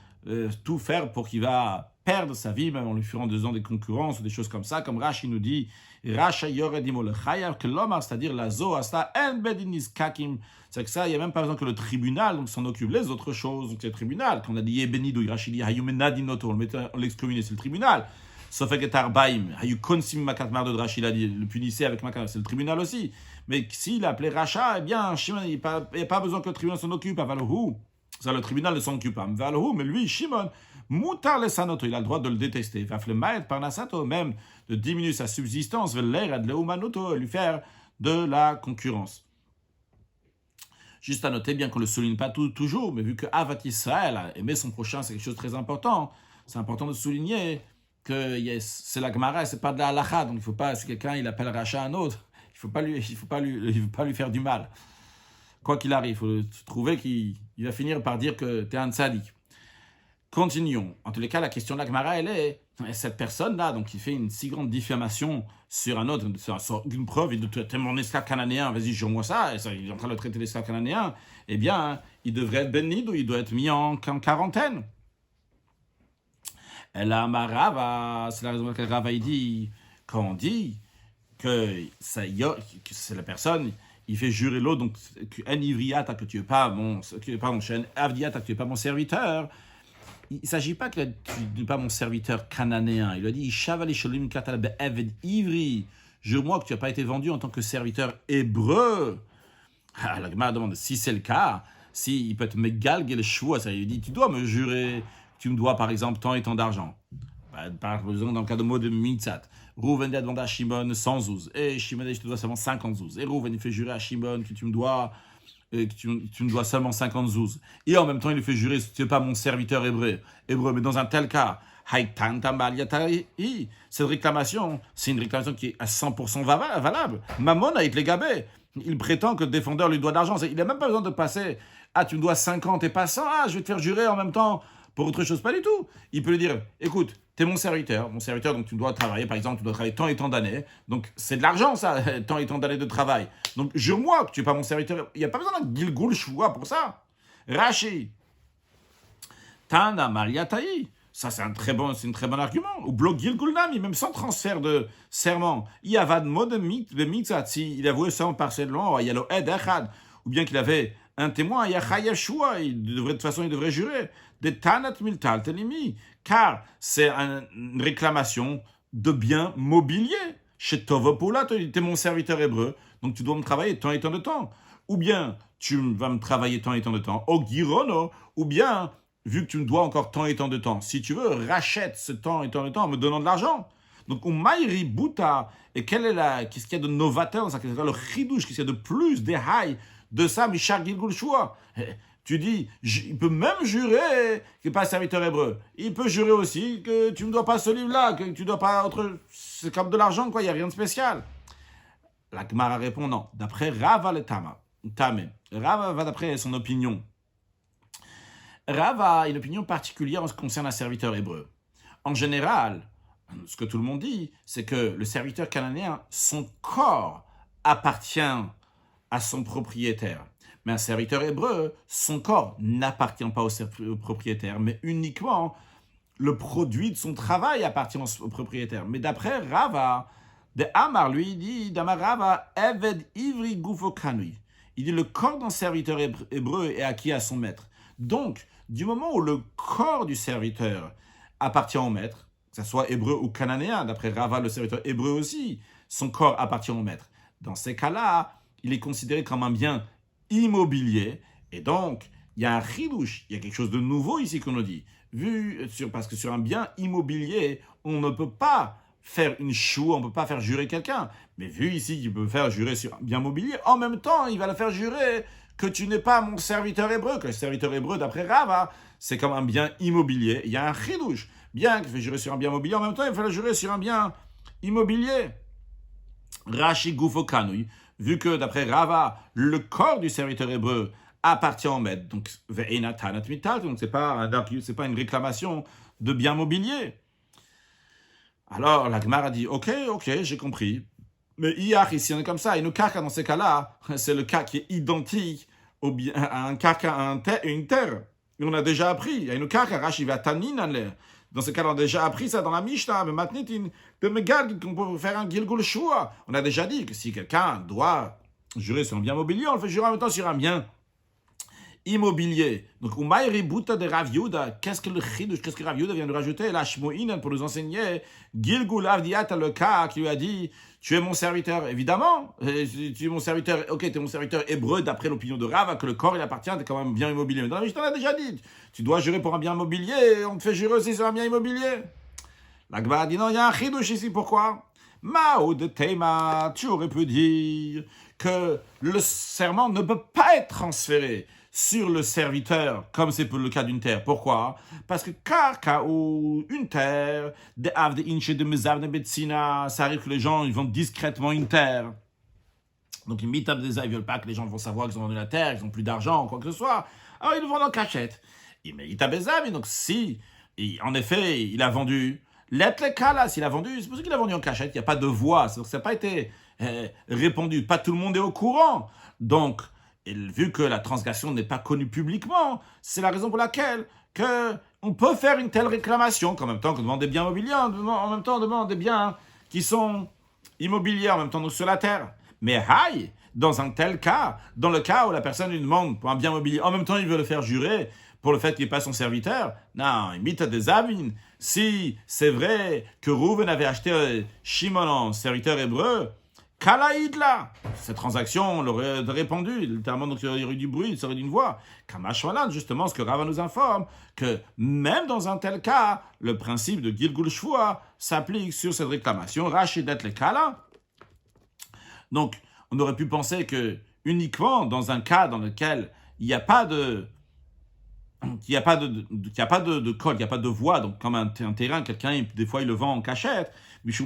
tout faire pour qu'il va perdre sa vie, même en lui faisant des concurrences ou des choses comme ça, comme Rashi nous dit, Racha Yoredimo le Chayav, que l'homme, c'est-à-dire la Zoasta, en Bedinis Kakim, c'est que ça, il n'y a même pas besoin que le tribunal donc, s'en occupe. Les autres choses, donc c'est le tribunal. Quand on a dit Yebenido, Rashi dit Hayumenadinoto, on l'excommuniait, c'est le tribunal. Sauf que Tarbaim, Hayukonsim Makatmar de Rashi, le punissait avec Makatmar, c'est le tribunal aussi. Mais s'il appelait Racha, eh bien, Shimon, il n'y a pas besoin que le tribunal s'en occupe. Avalahu, ça, le tribunal ne s'en occupe pas. Avalahu, mais lui, Shimon, Moutar le Sanoto, il a le droit de le détester. Vaflemaet Parnasato, même de diminuer sa subsistance, l'air de l'Eumanuto, lui faire de la concurrence. Juste à noter, bien qu'on ne le souligne pas toujours, mais vu que Avat Israël, aimer son prochain, c'est quelque chose de très important, c'est important de souligner que c'est la Gemara, c'est pas de la halakha, donc il ne faut pas, si quelqu'un il appelle Racha un autre, il ne faut pas lui faire du mal. Quoi qu'il arrive, il faut trouver qu'il va finir par dire que tu es un tzaddik. Continuons. En tous les cas, la question de la Gemara, elle est, cette personne-là, donc il fait une si grande diffamation sur un autre, sur une preuve, il dit, t'es mon esclave cananéen, vas-y, jure-moi ça, et ça, il est en train de traiter l'esclave cananéen, eh bien, il devrait être béni ou il doit être mis en quarantaine. Et là, Rava, c'est la raison pour laquelle Rava, il dit, quand on dit que c'est la personne, il fait jurer l'autre, donc, que tu n'es pas mon serviteur. Il ne s'agit pas que tu n'es pas mon serviteur cananéen. Il a dit jure-moi que tu n'as pas été vendu en tant que serviteur hébreu. Ah, la Gemara demande si c'est le cas, si il peut te megalguer le choix, ça lui dit tu dois me jurer, tu me dois par exemple tant et tant d'argent. Par exemple, dans le cas de mot de Mitzat, Rouven a demandé à Shimon 100 zouz, et Shimon dit je te dois seulement 50 zouz. Et Rouven il fait jurer à Shimon que tu me dois. Que tu me dois seulement 50 zouz. Et en même temps, il lui fait jurer, tu n'es pas mon serviteur hébreu. Mais dans un tel cas, cette réclamation, c'est une réclamation qui est à 100% valable. Mammon a été gabé. Il prétend que le défendeur lui doit de l'argent. Il n'a même pas besoin de passer, tu me dois 50 et pas 100, je vais te faire jurer en même temps pour autre chose, pas du tout. Il peut lui dire, écoute, tu es mon serviteur, donc tu dois travailler, par exemple, tu dois travailler tant et tant d'années, donc c'est de l'argent ça, tant et tant d'années de travail. Donc jure-moi que tu n'es pas mon serviteur, il n'y a pas besoin d'un Gilgul Shua pour ça. Rashi, Tana Mariataï, ça c'est une très bon argument. Ou bloc Gilgul Nami, même sans transfert de serment. Il y avait de mode de mitzat, il avouait ça partiellement, il y a le Ed Echad, ou bien qu'il avait un témoin, il y a Chayev Shua, de toute façon il devrait jurer. De Tanat Miltal Telimi, car c'est une réclamation de biens mobiliers. Chez Tovopoula, tu es mon serviteur hébreu, donc tu dois me travailler tant et tant de temps. Ou bien, tu vas me travailler tant et tant de temps, au Girono, ou bien, vu que tu me dois encore tant et tant de temps, si tu veux, rachète ce temps et tant de temps en me donnant de l'argent. Donc, on maïri bouta, et qu'est-ce qu'il y a de novateur dans ça, qu'est-ce qu'il y a le chidouche, qu'est-ce qu'il y a de plus, des haïs, de ça, Michar Gilgul Shua. Tu dis, il peut même jurer qu'il n'est pas serviteur hébreu. Il peut jurer aussi que tu ne dois pas ce livre-là, que tu ne dois pas autre. C'est comme de l'argent, quoi, il n'y a rien de spécial. La Gemara répond non. D'après Rava le Tame. Rava va d'après son opinion. Rava a une opinion particulière en ce qui concerne un serviteur hébreu. En général, ce que tout le monde dit, c'est que le serviteur cananéen, son corps appartient à son propriétaire. Mais un serviteur hébreu, son corps n'appartient pas au propriétaire, mais uniquement le produit de son travail appartient au propriétaire. Mais d'après Rava, de Amar, lui, il dit, d'Amar Rava, Eved Ivri Gufo Kanui. Il dit, le corps d'un serviteur hébreu est acquis à son maître. Donc, du moment où le corps du serviteur appartient au maître, que ce soit hébreu ou cananéen, d'après Rava, le serviteur hébreu aussi, son corps appartient au maître. Dans ces cas-là, il est considéré comme un bien immobilier, et donc, il y a un chidouche, il y a quelque chose de nouveau ici qu'on nous dit. Parce que sur un bien immobilier, on ne peut pas faire une choue, on ne peut pas faire jurer quelqu'un. Mais vu ici qu'il peut faire jurer sur un bien mobilier, en même temps, il va le faire jurer que tu n'es pas mon serviteur hébreu, que le serviteur hébreu, d'après Rava, c'est comme un bien immobilier. Il y a un chidouche. Bien qu'il fait jurer sur un bien mobilier, en même temps, il va le jurer sur un bien immobilier. Rashi Gufo Kanui, vu que d'après Rava, le corps du serviteur hébreu appartient au maître, donc c'est pas une réclamation de bien mobilier. Alors la Gemara a dit ok, j'ai compris. Mais ici on est comme ça, et nous carca dans ces cas-là, c'est le cas qui est identique à un carca, une terre. Et on a déjà appris. Il y a une carca, Rashi va tanin. Dans ce cas-là, on a déjà appris ça dans la Mishnah, mais maintenant, de Megal, qu'on peut faire un Gilgul Shua. On a déjà dit que si quelqu'un doit jurer sur un bien mobilier, on le fait jurer en même temps sur un bien immobilier. Donc, Umayri Bouta de Rav Yehuda, qu'est-ce que Rav Yehuda vient de rajouter? La Shmoïnen pour nous enseigner, Gilgul Avdiata, le cas qui lui a dit, tu es mon serviteur, évidemment, tu es mon serviteur, ok, tu es mon serviteur hébreu d'après l'opinion de Rav, que le corps il appartient, t'es quand même bien immobilier. Mais dans la Mishnah, on a déjà dit, tu dois jurer pour un bien immobilier, on te fait jurer aussi sur un bien immobilier. La Gemara dit non, il y a un chidouche ici, pourquoi? Mao de Teima, tu aurais pu dire que le serment ne peut pas être transféré sur le serviteur, comme c'est le cas d'une terre. Pourquoi? Parce que Karka ou une terre, de Avde Inche de Mezav de Betsina, ça arrive que les gens ils vendent discrètement une terre. Donc ils mitent des ils veulent pas que les gens vont savoir qu'ils ont vendu la terre, qu'ils n'ont plus d'argent, quoi que ce soit. Alors ils le vendent en cachette. Ils mettent et donc si, en effet, il a vendu, s'il a vendu, c'est pour ça qu'il a vendu en cachette, il n'y a pas de voix, ça n'a pas été répandu, pas tout le monde est au courant. Donc, et vu que la transgression n'est pas connue publiquement, c'est la raison pour laquelle on peut faire une telle réclamation, qu'en même temps qu'on demande des biens immobiliers, en même temps on demande des biens qui sont immobiliers, en même temps donc sur la terre. Mais dans un tel cas, dans le cas où la personne lui demande pour un bien immobilier, en même temps il veut le faire jurer pour le fait qu'il n'est pas son serviteur, non, il mita des avines. Si c'est vrai que Rouven avait acheté Shimon en serviteur hébreu, Kalaïdla, cette transaction l'aurait répandu, littéralement, donc il y aurait eu du bruit, il serait d'une voix. Kamashwalan, justement, ce que Rava nous informe, que même dans un tel cas, le principe de Gilgul Shvua s'applique sur cette réclamation. Rachidet le Kala. Donc, on aurait pu penser que uniquement dans un cas dans lequel il n'y a pas de code, il n'y a pas de voie, donc comme un terrain, quelqu'un, des fois, il le vend en cachette. C'est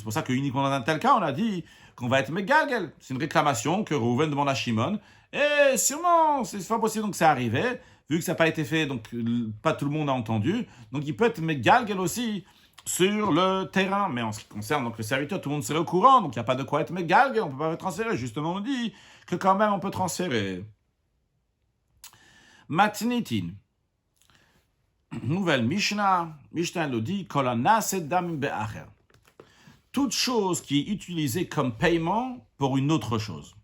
pour ça que uniquement dans un tel cas, on a dit qu'on va être megalgel. C'est une réclamation que Rouven demande à Shimon. Et sûrement, c'est pas possible donc c'est arrivé, vu que ça n'a pas été fait, donc pas tout le monde a entendu. Donc il peut être megalgel aussi sur le terrain. Mais en ce qui concerne donc le serviteur, tout le monde serait au courant, donc il n'y a pas de quoi être megalgel, on ne peut pas transférer. Justement, on dit que quand même on peut transférer. Matnitin. Nouvelle Mishnah. Mishnah le dit, toute chose qui est utilisée comme paiement pour une autre chose.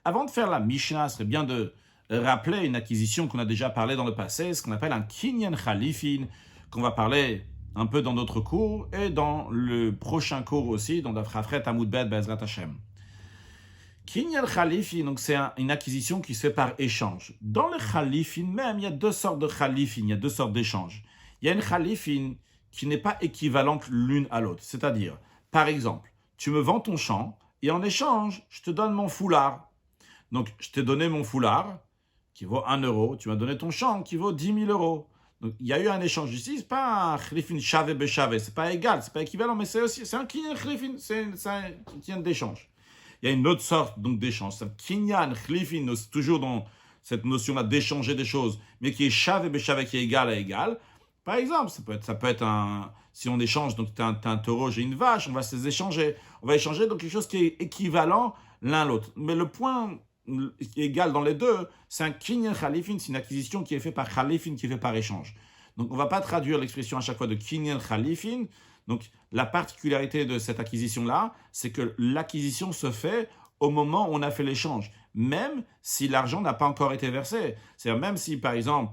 Avant de faire la Mishnah, ce serait bien de rappeler une acquisition qu'on a déjà parlé dans le passé, ce qu'on appelle un kinyan khalifin, qu'on va parler un peu dans d'autres cours et dans le prochain cours aussi, dans la Frafret Amoudbet Bezrat Hashem. Kinyan Khalifin, donc c'est une acquisition qui se fait par échange. Dans le Khalifin même, il y a deux sortes de Khalifin, il y a deux sortes d'échanges. Il y a une Khalifin qui n'est pas équivalente l'une à l'autre. C'est-à-dire, par exemple, tu me vends ton champ et en échange, je te donne mon foulard. Donc, je t'ai donné mon foulard qui vaut 1 euro, tu m'as donné ton champ qui vaut 10 000 euros. Donc, il y a eu un échange ici, c'est pas un Khalifin chave bechave, c'est pas égal, c'est pas équivalent, mais c'est un Kinyan Khalifin, c'est un Kinyan d'échange. Il y a une autre sorte donc d'échange. C'est kinyan, chlifin, c'est toujours dans cette notion-là d'échanger des choses, mais qui est shave et beshave, qui est égal à égal. Par exemple, ça peut être si on échange, donc tu as un taureau, j'ai une vache, on va se les échanger. On va échanger donc quelque chose qui est équivalent l'un à l'autre. Mais le point qui est égal dans les deux, c'est un kinyan khalifin, c'est une acquisition qui est faite par khalifin, qui est faite par échange. Donc on ne va pas traduire l'expression à chaque fois de kinyan khalifin. Donc, la particularité de cette acquisition-là, c'est que l'acquisition se fait au moment où on a fait l'échange, même si l'argent n'a pas encore été versé. C'est-à-dire, même si, par exemple,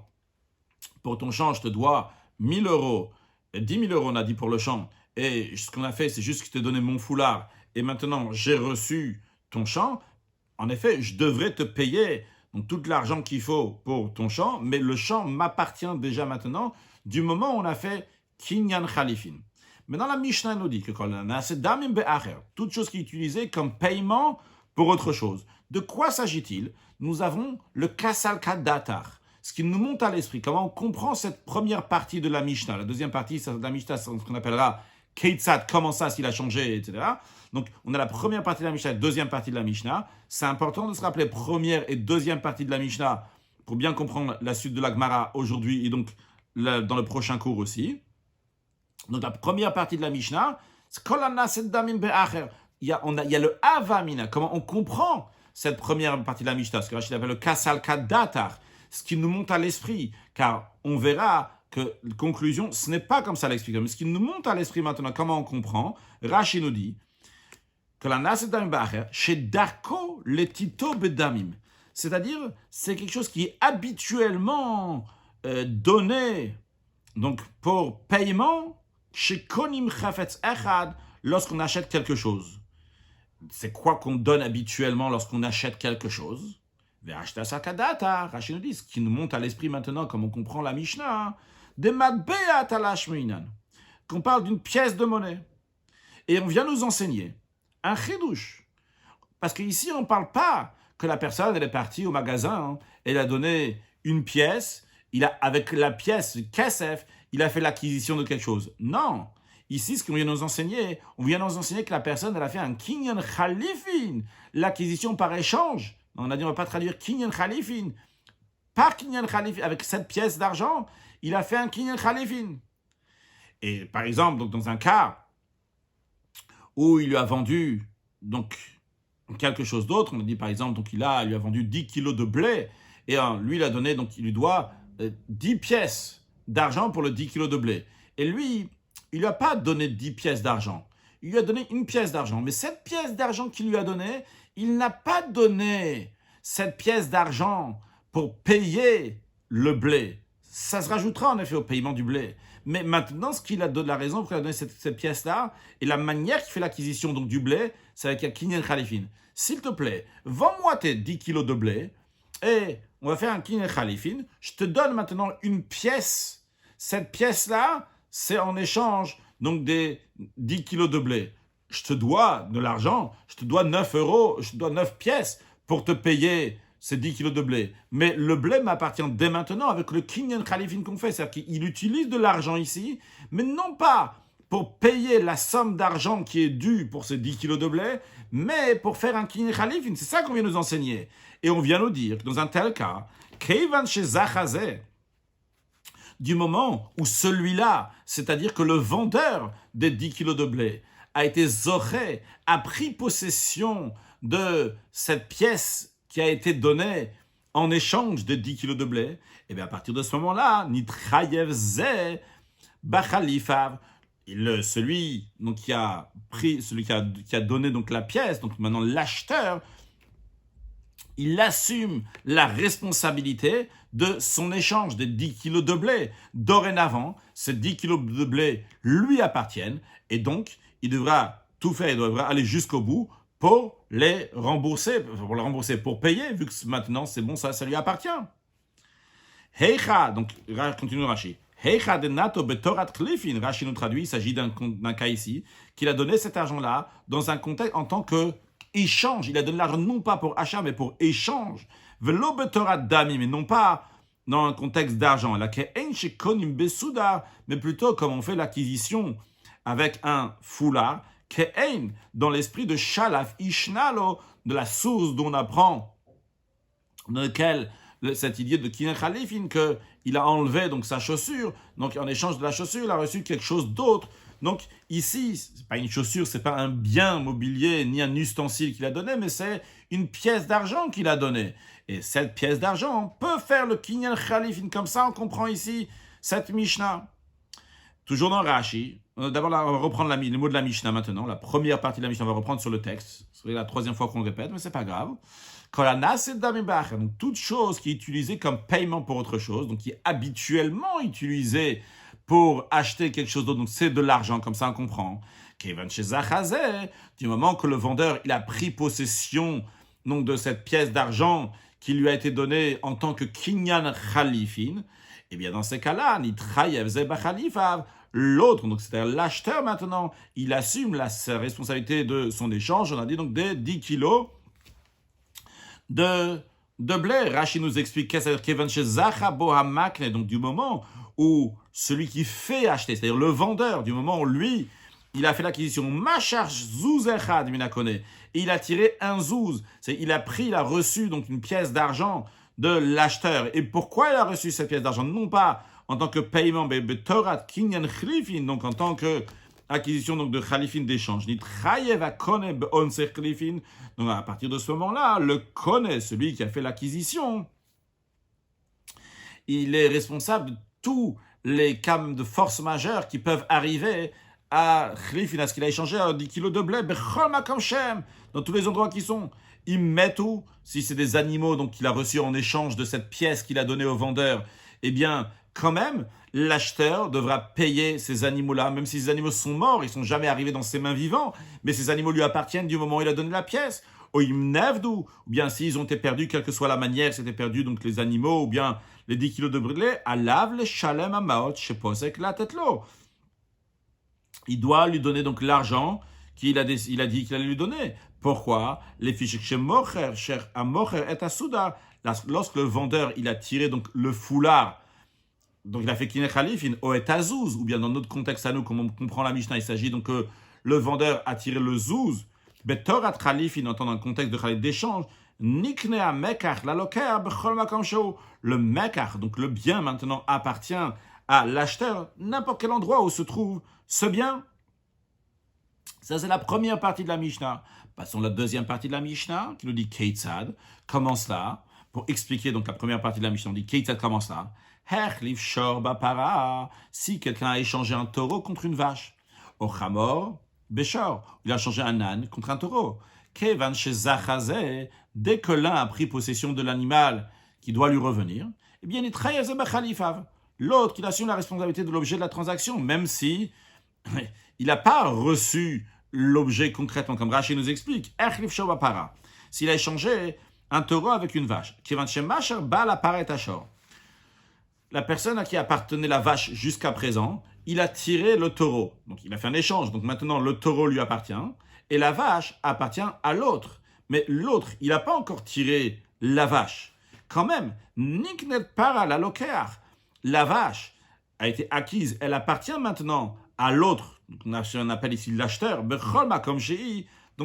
pour ton champ, je te dois 1 000 euros, 10 000 euros, on a dit pour le champ, et ce qu'on a fait, c'est juste que je t'ai donné mon foulard, et maintenant, j'ai reçu ton champ, en effet, je devrais te payer donc tout l'argent qu'il faut pour ton champ, mais le champ m'appartient déjà maintenant, du moment où on a fait kinyan khalifin. Maintenant, la Mishnah nous dit que quand on a damim be'acher, toute chose qui est utilisée comme paiement pour autre chose. De quoi s'agit-il? Nous avons le kasalka datar, ce qui nous monte à l'esprit. Comment on comprend cette première partie de la Mishnah? La deuxième partie de la Mishnah, c'est ce qu'on appellera Keitzat, comment ça, s'il a changé, etc. Donc, on a la première partie de la Mishnah, deuxième partie de la Mishnah. C'est important de se rappeler première et deuxième partie de la Mishnah pour bien comprendre la suite de la Gemara aujourd'hui et donc dans le prochain cours aussi. Donc, la première partie de la Mishnah, c'est il y a le Avamina, comment on comprend cette première partie de la Mishnah, ce que Rachid appelle le Kasal Kadatar, ce qui nous monte à l'esprit, car on verra que, conclusion, ce n'est pas comme ça l'explication, mais ce qui nous monte à l'esprit maintenant, comment on comprend, Rachid nous dit que la Naset Damim Be'acher, chez Darko le Tito Bedamim, c'est-à-dire, c'est quelque chose qui est habituellement donné, donc pour paiement, chez Konim Chafetz Echad, lorsqu'on achète quelque chose. C'est quoi qu'on donne habituellement lorsqu'on achète quelque chose? Ve'ashta sakadata, Rachid nous dit, ce qui nous monte à l'esprit maintenant, comme on comprend la Mishnah, de matbeat alashminan, qu'on parle d'une pièce de monnaie. Et on vient nous enseigner un chidouche. Parce qu'ici, on ne parle pas que la personne, elle est partie au magasin, elle a donné une pièce, avec la pièce, kesef, il a fait l'acquisition de quelque chose. Non. Ici, ce qu'on vient nous enseigner, on vient nous enseigner que la personne, elle a fait un kinyan khalifin, l'acquisition par échange. On a dit, on ne va pas traduire kinyan khalifin. Par kinyan khalifin, avec cette pièce d'argent, il a fait un kinyan khalifin. Et par exemple, donc, dans un cas où il lui a vendu donc, quelque chose d'autre, on a dit par exemple, donc, il lui a vendu 10 kilos de blé, et lui, il a donné, donc il lui doit 10 pièces d'argent pour le 10 kilos de blé. Et lui, il ne lui a pas donné 10 pièces d'argent. Il lui a donné une pièce d'argent. Mais cette pièce d'argent qu'il lui a donnée, il n'a pas donné cette pièce d'argent pour payer le blé. Ça se rajoutera en effet au paiement du blé. Mais maintenant, ce qu'il a donné, la raison pour qu'il a donné cette pièce-là, et la manière qu'il fait l'acquisition donc, du blé, c'est avec un kinyan khalifin. S'il te plaît, vends-moi tes 10 kilos de blé, et on va faire un kinyan khalifin. Je te donne maintenant une pièce. Cette pièce-là, c'est en échange donc des 10 kilos de blé. Je te dois de l'argent, je te dois 9 euros, je te dois 9 pièces pour te payer ces 10 kilos de blé. Mais le blé m'appartient dès maintenant avec le kinyan khalifin qu'on fait. C'est-à-dire qu'il utilise de l'argent ici, mais non pas pour payer la somme d'argent qui est due pour ces 10 kilos de blé, mais pour faire un kinyan khalifin. C'est ça qu'on vient nous enseigner. Et on vient nous dire que dans un tel cas, Keivan chez Zachazeh, du moment où celui-là, c'est-à-dire que le vendeur des 10 kilos de blé a été zoré, a pris possession de cette pièce qui a été donnée en échange de 10 kilos de blé, et bien à partir de ce moment-là, Nitrayev Zeh Bachalifav, celui donc, qui a donné donc, la pièce, donc maintenant l'acheteur, il assume la responsabilité de son échange des 10 kilos de blé. Dorénavant, ces 10 kilos de blé lui appartiennent et donc il devra tout faire, il devra aller jusqu'au bout pour les rembourser, pour payer, vu que maintenant c'est bon, ça lui appartient. Heicha, donc continue Rashi. Heicha de nato betorat klifin, Rashi nous traduit, il s'agit d'un cas ici, qu'il a donné cet argent-là dans un contexte en tant que échange. Il a donné l'argent non pas pour achat, mais pour échange. Velo betorat dami, mais non pas dans un contexte d'argent. Mais plutôt comme on fait l'acquisition avec un foulard, dans l'esprit de Shalaf Ishnalo, de la source dont on apprend, dans lequel cette idée de Kinyan Khalifin, qu'il a enlevé donc, sa chaussure, donc en échange de la chaussure, il a reçu quelque chose d'autre. Donc ici, c'est pas une chaussure, c'est pas un bien mobilier ni un ustensile qu'il a donné, mais c'est une pièce d'argent qu'il a donnée. Et cette pièce d'argent, on peut faire le Kinyan Khalifin. Comme ça, on comprend ici cette Mishnah. Toujours dans Rashi. D'abord, on va reprendre les mots de la Mishnah maintenant. La première partie de la Mishnah, on va reprendre sur le texte. C'est la troisième fois qu'on le répète, mais c'est pas grave. Donc, toute chose qui est utilisée comme paiement pour autre chose, donc qui est habituellement utilisée pour acheter quelque chose d'autre, donc c'est de l'argent, comme ça on comprend. Du moment que le vendeur il a pris possession donc, de cette pièce d'argent qui lui a été donné en tant que kinyan khalifin, eh bien dans ces cas-là, nitrayev zeba khalifav, l'autre, donc c'est-à-dire l'acheteur maintenant, il assume la responsabilité de son échange, on a dit donc des 10 kilos de blé. Rashi nous explique qu'est-ce que donc du moment où celui qui fait acheter, c'est-à-dire le vendeur, du moment où lui, il a fait l'acquisition, machar zouz echad minakone, il a tiré un zouz, il a reçu donc une pièce d'argent de l'acheteur. Et pourquoi il a reçu cette pièce d'argent? Non pas en tant que paiement, mais donc en tant que acquisition donc de khalifin d'échange. Donc à partir de ce moment-là, le kone, celui qui a fait l'acquisition, il est responsable de tous les cas de force majeure qui peuvent arriver à khalifin, à ce qu'il a échangé à 10 kilos de blé, dans tous les endroits qui sont. Il met tout, si c'est des animaux donc qu'il a reçus en échange de cette pièce qu'il a donnée au vendeur, eh bien, quand même, l'acheteur devra payer ces animaux-là, même si ces animaux sont morts, ils ne sont jamais arrivés dans ses mains vivants, mais ces animaux lui appartiennent du moment où il a donné la pièce. Ou bien s'ils ont été perdus, quelle que soit la manière, c'était perdu, donc les animaux, ou bien les 10 kilos de brûlé, alav le shalem amaot, sheposek la tête l'eau. Il doit lui donner donc l'argent il a dit qu'il allait lui donner. Pourquoi? Les fichiers chez mocher, cher à mocher et à souda. Lorsque le vendeur, il a tiré donc le foulard, donc il a fait kiné khalifin, o et azouz, ou bien dans notre contexte à nous, comme on comprend la Mishnah, il s'agit donc que le vendeur a tiré le zouz, betorat khalifin, en dans le contexte de khalif d'échange, nikne a mekach, la loker, bechol makam shou. Le mekach, donc le bien maintenant appartient à l'acheteur, n'importe quel endroit où se trouve ce bien. Ça, c'est la première partie de la Mishnah. Passons à la deuxième partie de la Mishnah, qui nous dit Keitzad. Comment cela? Pour expliquer donc la première partie de la Mishnah, on dit Keitzad, comment cela? Herchlif shor bapara. Si quelqu'un a échangé un taureau contre une vache. Ochamor beshor. Il a échangé un âne contre un taureau. Kevan shezachazeh. Dès que l'un a pris possession de l'animal qui doit lui revenir, eh bien, il trayaze bachalifav. L'autre, il assume la responsabilité de l'objet de la transaction, même si il n'a pas reçu l'objet concrètement, comme Rashi nous explique. S'il a échangé un taureau avec une vache, la personne à qui appartenait la vache jusqu'à présent, il a tiré le taureau. Donc il a fait un échange. Donc maintenant, le taureau lui appartient et la vache appartient à l'autre. Mais l'autre, il n'a pas encore tiré la vache. Quand même, niknet para la lokear. La vache a été acquise, elle appartient maintenant à l'autre, on appelle ici l'acheteur, donc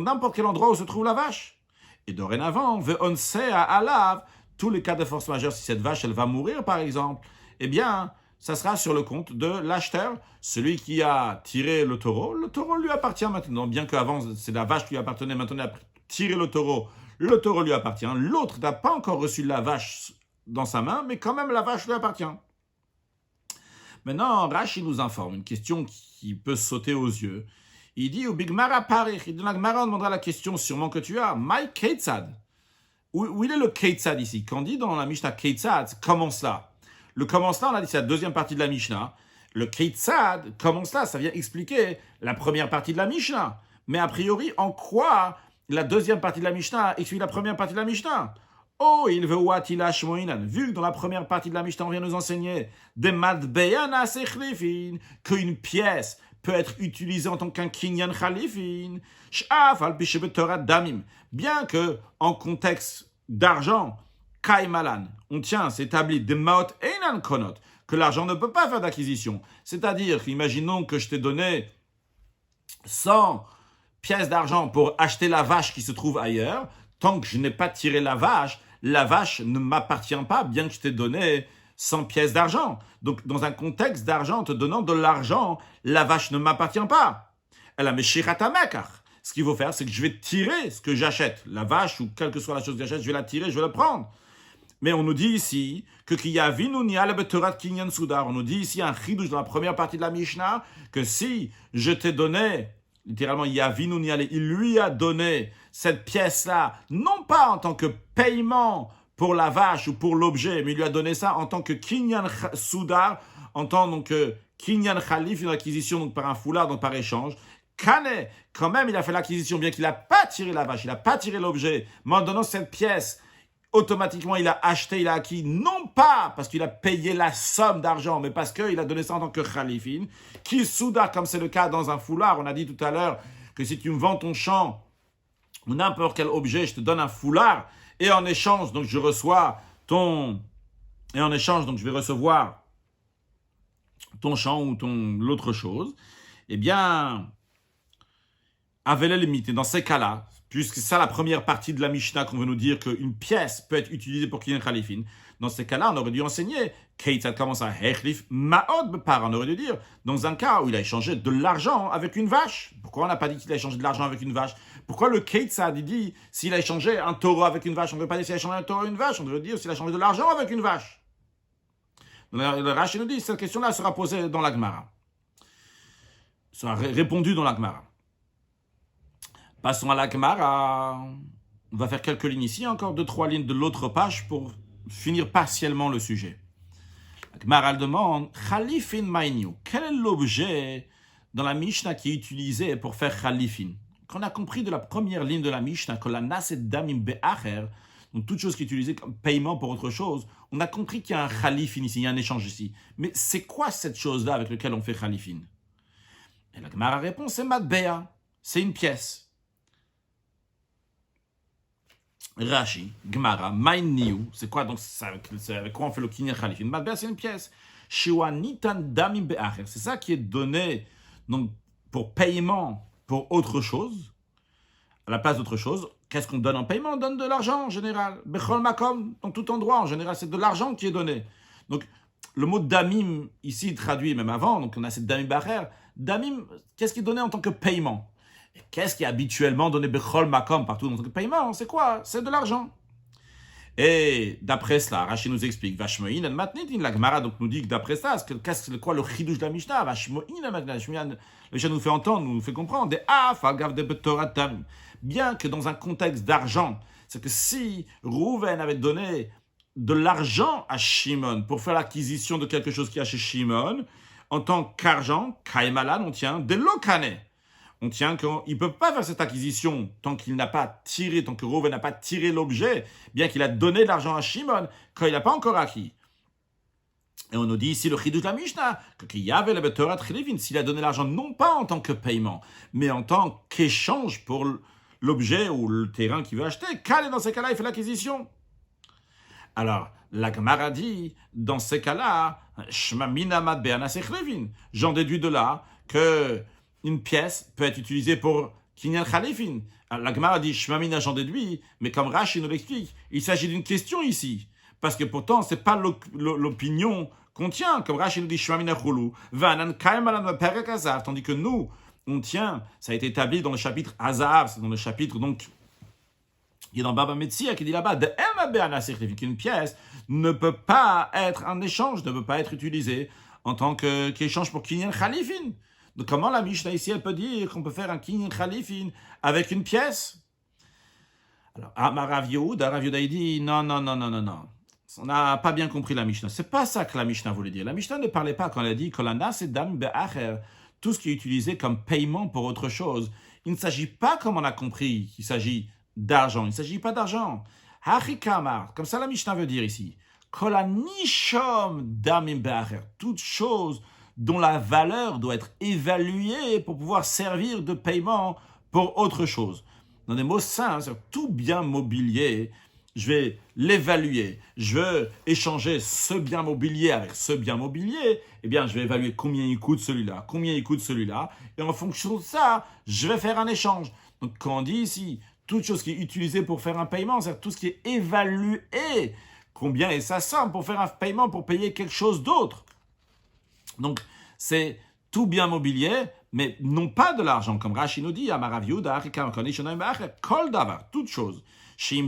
n'importe quel endroit où se trouve la vache. Et dorénavant, à alav, tous les cas de force majeure, si cette vache elle va mourir par exemple, eh bien, ça sera sur le compte de l'acheteur, celui qui a tiré le taureau lui appartient maintenant, bien qu'avant c'est la vache qui lui appartenait, maintenant il a tiré le taureau lui appartient, l'autre n'a pas encore reçu la vache dans sa main, mais quand même la vache lui appartient. Maintenant, Rashi nous informe, une question qui peut sauter aux yeux. Il dit, au Bigmara Parich, il demandera la question sûrement que tu as, My Keitzad. Où il est le Keitzad ici? Quand on dit dans la Mishnah Keitzad, comment cela? Le comment cela, on a dit, c'est la deuxième partie de la Mishnah. Le Keitzad, comment cela? Ça vient expliquer la première partie de la Mishnah. Mais a priori, en quoi la deuxième partie de la Mishnah explique la première partie de la Mishnah? Oh, il veut watila shmoinan. Vu que dans la première partie de la Mishnah, on vient nous enseigner des madbeyana sechlifin, qu'une pièce peut être utilisée en tant qu'un kinyan khalifin. Sh'af al pishebetorat damim. Bien que, en contexte d'argent, kaimalan, on tient, c'est établi, des maot einan konot, que l'argent ne peut pas faire d'acquisition. C'est-à-dire, imaginons que je t'ai donné 100 pièces d'argent pour acheter la vache qui se trouve ailleurs. Tant que je n'ai pas tiré la vache ne m'appartient pas, bien que je t'ai donné 100 pièces d'argent. Donc, dans un contexte d'argent, en te donnant de l'argent, la vache ne m'appartient pas. Elle a mes shiratamekar. Ce qu'il faut faire, c'est que je vais tirer ce que j'achète. La vache, ou quelle que soit la chose que j'achète, je vais la tirer, je vais la prendre. Mais on nous dit ici que on nous dit ici un chidouche dans la première partie de la Mishnah, que si je t'ai donné, littéralement, il lui a donné cette pièce-là, non pas en tant que paiement pour la vache ou pour l'objet, mais il lui a donné ça en tant que kinyan soudar, en tant que kinyan khalif, une acquisition donc par un foulard, donc par échange. Kane, quand même, il a fait l'acquisition, bien qu'il n'a pas tiré la vache, il n'a pas tiré l'objet, mais en donnant cette pièce automatiquement il a acheté, il a acquis, non pas parce qu'il a payé la somme d'argent, mais parce qu'il a donné ça en tant que khalifin, qui souda, comme c'est le cas dans un foulard. On a dit tout à l'heure que si tu me vends ton champ ou n'importe quel objet, je te donne un foulard, et en échange, donc je reçois ton... Et en échange, donc je vais recevoir ton champ ou l'autre chose, eh bien, avait les limites. Et dans ces cas-là, puisque c'est ça la première partie de la Mishnah qu'on veut nous dire qu'une pièce peut être utilisée pour qu'il y ait un khalifin, dans ces cas-là, on aurait dû enseigner Keitzad commence à Hechlif Ma'od Bepar. On aurait dû dire, dans un cas où il a échangé de l'argent avec une vache, pourquoi on n'a pas dit qu'il a échangé de l'argent avec une vache? Pourquoi le Keitzad dit s'il a échangé un taureau avec une vache? On ne veut pas dire s'il a échangé un taureau avec une vache, on devrait dire s'il a échangé de l'argent avec une vache. Le Rashi nous dit cette question-là sera posée dans la Gemara. Sera répondue dans la Gemara. Passons à la Gemara. On va faire quelques lignes ici, encore 2-3 lignes de l'autre page pour finir partiellement le sujet. La Gemara demande Khalifin Maïniu. Quel est l'objet dans la Mishnah qui est utilisé pour faire Khalifin? Quand on a compris de la première ligne de la Mishnah que la Naset Damim Be'acher, donc toute chose qui est utilisée comme paiement pour autre chose, on a compris qu'il y a un Khalifin ici, il y a un échange ici. Mais c'est quoi cette chose-là avec laquelle on fait Khalifin? Et la Gemara répond c'est Matbea, c'est une pièce. Rashi, Gemara, Maïniu, c'est quoi donc c'est avec quoi on fait le kinyan khalifin? Matbea, c'est une pièce. Shiwa nitan damim be'acher, c'est ça qui est donné donc pour paiement pour autre chose, à la place d'autre chose. Qu'est-ce qu'on donne en paiement? On donne de l'argent en général. Bechol makom, dans tout endroit en général, c'est de l'argent qui est donné. Donc le mot damim ici traduit même avant, donc on a cette damim be'acher. Damim, qu'est-ce qui est donné en tant que paiement? Et qu'est-ce qui est habituellement donné Bechol Makom partout dans le paiement? C'est quoi? C'est de l'argent. Et d'après cela, Rashi nous explique Vashmoïn el matnitin. La Gemara donc nous dit que d'après ça, c'est quoi le chidouche de la Mishnah? Vashmoïn el matnitin. Le Mishnah nous fait entendre, nous fait comprendre des afagav de betoratam. Bien que dans un contexte d'argent, c'est que si Rouven avait donné de l'argent à Shimon pour faire l'acquisition de quelque chose qu'il y a chez Shimon, en tant qu'argent, Kaimalan, on tient des lokané. On tient qu'il ne peut pas faire cette acquisition tant qu'il n'a pas tiré, tant que Rouven n'a pas tiré l'objet, bien qu'il a donné de l'argent à Shimon, quand il n'a pas encore acquis. Et on nous dit ici le chidouch de la Mishnah, qu'il y avait le Betorat Chelivin, s'il a donné l'argent non pas en tant que paiement, mais en tant qu'échange pour l'objet ou le terrain qu'il veut acheter, qu'allez dans ces cas-là, il fait l'acquisition. Alors, la Gemara dit, dans ces cas-là, j'en déduis de là que une pièce peut être utilisée pour kinyan khalifin. La Gemara dit Shmamina, j'en déduis, mais comme Rashi nous l'explique, il s'agit d'une question ici. Parce que pourtant, ce n'est pas l'opinion qu'on tient. Comme Rashi nous dit Shmamina chulu, vanan kaim perek hazav, tandis que nous, on tient, ça a été établi dans le chapitre Hazav, c'est dans le chapitre donc il est dans Baba Metzia qui dit là-bas qu'une pièce ne peut pas être un échange, ne peut pas être utilisée en tant qu'échange pour kinyan khalifin. Donc comment la Mishnah ici, elle peut dire qu'on peut faire un kinyan khalifin avec une pièce? Alors, Rav Yehuda il dit non. On n'a pas bien compris la Mishnah. C'est pas ça que la Mishnah voulait dire. La Mishnah ne parlait pas quand elle a dit Kolana c'est dam be'acher, tout ce qui est utilisé comme paiement pour autre chose. Il ne s'agit pas, comme on a compris, qu'il s'agit d'argent. Il ne s'agit pas d'argent. Hachikamar, comme ça la Mishnah veut dire ici. Kolanishom damim be'acher, toute chose dont la valeur doit être évaluée pour pouvoir servir de paiement pour autre chose. Dans des mots simples, tout bien mobilier, je vais l'évaluer. Je veux échanger ce bien mobilier avec ce bien mobilier. Eh bien, je vais évaluer combien il coûte celui-là, combien il coûte celui-là. Et en fonction de ça, je vais faire un échange. Donc, quand on dit ici, toute chose qui est utilisée pour faire un paiement, c'est-à-dire tout ce qui est évalué, combien est sa somme pour faire un paiement, pour payer quelque chose d'autre. Donc, c'est tout bien mobilier, mais non pas de l'argent, comme Rashi nous dit, toute chose. Si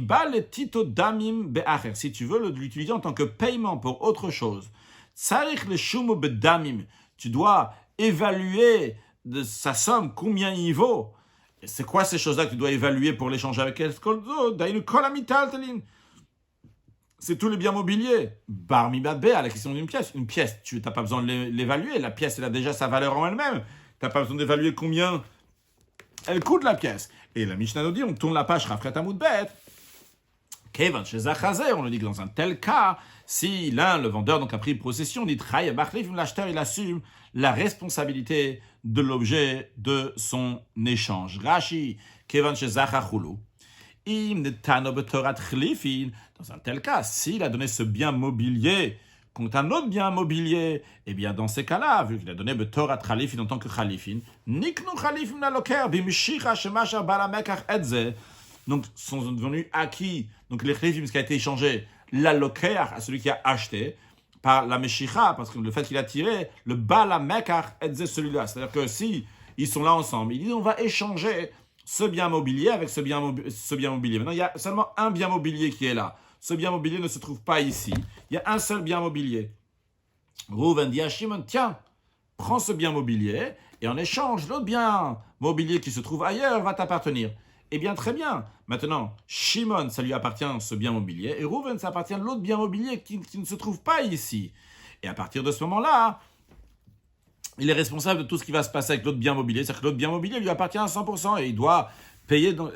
tu veux l'utiliser en tant que paiement pour autre chose, tu dois évaluer de sa somme combien il vaut. Et c'est quoi ces choses-là que tu dois évaluer pour l'échanger avec elle? C'est tous les biens mobiliers. Barmi Badbe à la question d'une pièce. Une pièce, tu n'as pas besoin de l'évaluer. La pièce, elle a déjà sa valeur en elle-même. Tu n'as pas besoin d'évaluer combien elle coûte la pièce. Et la Mishnah nous dit, on tourne la page, Rafret Amoud Bet. Kevan chez Zachazé, on le dit que dans un tel cas, si l'un, le vendeur, donc a pris possession, dit Traï Bachlif, l'acheteur, il assume la responsabilité de l'objet de son échange. Rashi, Kevan chez Zachachulu. Im netano betorat chlifin. Dans un tel cas, s'il a donné ce bien mobilier contre un autre bien mobilier, eh bien, dans ces cas-là, vu qu'il a donné betorat chalifin en tant que chalifin, niknu chalifin la loker, bimshira shemasha balamekach etze. Donc, sont devenus acquis. Donc, les chalifim, ce qui a été échangé, la loker, à celui qui a acheté, par la meshicha, parce que le fait qu'il a tiré, le balamekach etze, celui-là. C'est-à-dire que si ils sont là ensemble, ils disent on va échanger ce bien mobilier avec ce bien mobilier. Maintenant, il y a seulement un bien mobilier qui est là. Ce bien mobilier ne se trouve pas ici. Il y a un seul bien mobilier. Reuven dit à Shimon, tiens, prends ce bien mobilier et en échange, l'autre bien mobilier qui se trouve ailleurs va t'appartenir. Eh bien, très bien. Maintenant, Shimon, ça lui appartient ce bien mobilier et Reuven, ça appartient à l'autre bien mobilier qui ne se trouve pas ici. Et à partir de ce moment-là, il est responsable de tout ce qui va se passer avec l'autre bien mobilier. C'est-à-dire que l'autre bien mobilier lui appartient à 100% et il doit payer. Donc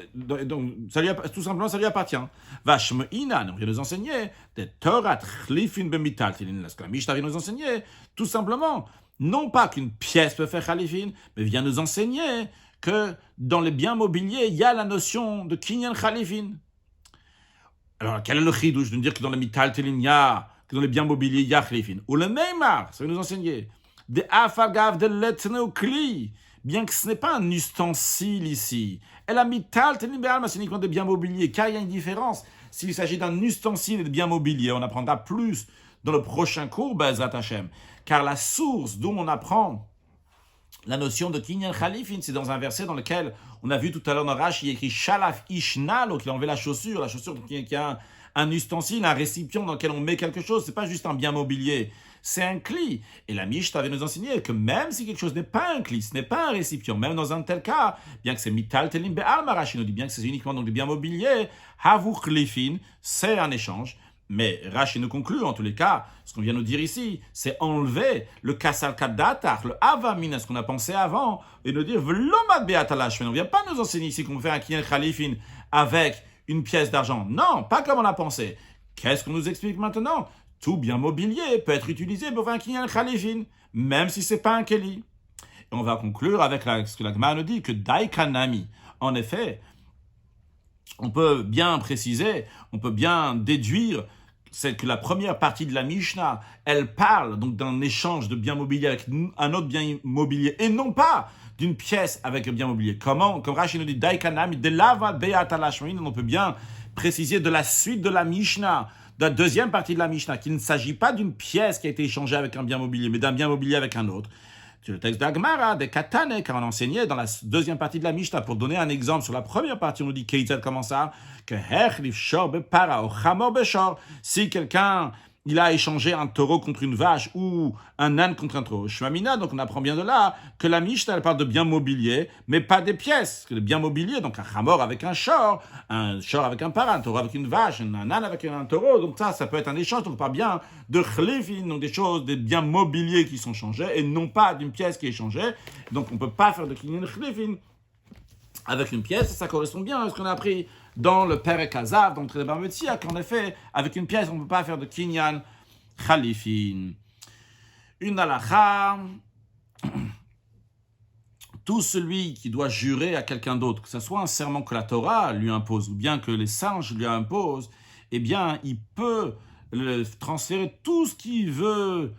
tout simplement, ça lui appartient. Vashme Inan, on vient nous enseigner des Torah Chlifin Bemital. Ce que la Mishnah vient nous enseigner, tout simplement, non pas qu'une pièce peut faire Chalifin, mais vient nous enseigner que dans les biens mobiliers, il y a la notion de Kinyan Chalifin. Alors, quel est le chidouche de dire que dans le Mital Telin, que dans les biens mobiliers, il y a Chalifin? Ou le Neymar, ça vient nous enseigner. De afagav de letneokli, bien que ce n'est pas un ustensile ici. Elle a mis tal tenibéal, c'est uniquement des biens mobiliers, car il y a une différence. S'il s'agit d'un ustensile et de biens mobiliers, on apprendra plus dans le prochain cours, Bezrat Hashem. Car la source d'où on apprend la notion de Kinyan Chalifin, c'est dans un verset dans lequel on a vu tout à l'heure dans Rashi, il y a écrit Shalaf Ishnal, qu'il a enlevé la chaussure qui a un ustensile, un récipient dans lequel on met quelque chose, c'est pas juste un bien mobilier. C'est un cli. Et la Mishnah avait nous enseigné que même si quelque chose n'est pas un cli, ce n'est pas un récipient, même dans un tel cas, bien que c'est mital telim be'al marashi, nous dit bien que c'est uniquement donc des biens mobiliers, havu chlifin, c'est un échange. Mais Rashi nous conclut, en tous les cas, ce qu'on vient nous dire ici, c'est enlever le kasal kadatar, le avamina, ce qu'on a pensé avant, et nous dire v'lomad be'atalash. Mais on ne vient pas nous enseigner ici qu'on fait un kinyan chalifin avec une pièce d'argent. Non, pas comme on a pensé. Qu'est-ce qu'on nous explique maintenant? Tout bien mobilier peut être utilisé pour faire un kinyan chalifin, même si ce n'est pas un keli. Et on va conclure avec ce que la Gemara nous dit, que daikanami, en effet, on peut bien préciser, on peut bien déduire, c'est que la première partie de la Mishnah, elle parle donc d'un échange de biens mobiliers avec un autre bien mobilier, et non pas d'une pièce avec un bien mobilier. Comment? Comme Rashi nous dit, daikanami, de lava be'atalashmin, on peut bien préciser de la suite de la Mishnah, de la deuxième partie de la Mishnah, qu'il ne s'agit pas d'une pièce qui a été échangée avec un bien mobilier, mais d'un bien mobilier avec un autre. C'est le texte d'Agmara, de Katane, car on enseignait dans la deuxième partie de la Mishnah. Pour donner un exemple sur la première partie, on nous dit Keitzad, comment ça? Que Hechlif Shor Bepara, ou Chamor Beshor. Si quelqu'un, il a échangé un taureau contre une vache ou un âne contre un taureau. Shmamina, donc on apprend bien de là que la Mishnah, elle parle de biens mobiliers, mais pas des pièces. Que le bien mobilier, donc un chamor avec un shor avec un para, un taureau avec une vache, un âne avec un taureau. Donc ça peut être un échange. Donc on parle bien de chlefin, donc des biens mobiliers qui sont changés et non pas d'une pièce qui est changée. Donc on ne peut pas faire de kinyan chlefin avec une pièce. Ça correspond bien à ce qu'on a appris dans le Perek Hazav, dans le Traité Barmetzia, qu'en effet, avec une pièce, on ne peut pas faire de kinyan chalifin. Une halakha, tout celui qui doit jurer à quelqu'un d'autre, que ce soit un serment que la Torah lui impose, ou bien que les singes lui imposent, eh bien, il peut transférer tout ce qu'il veut,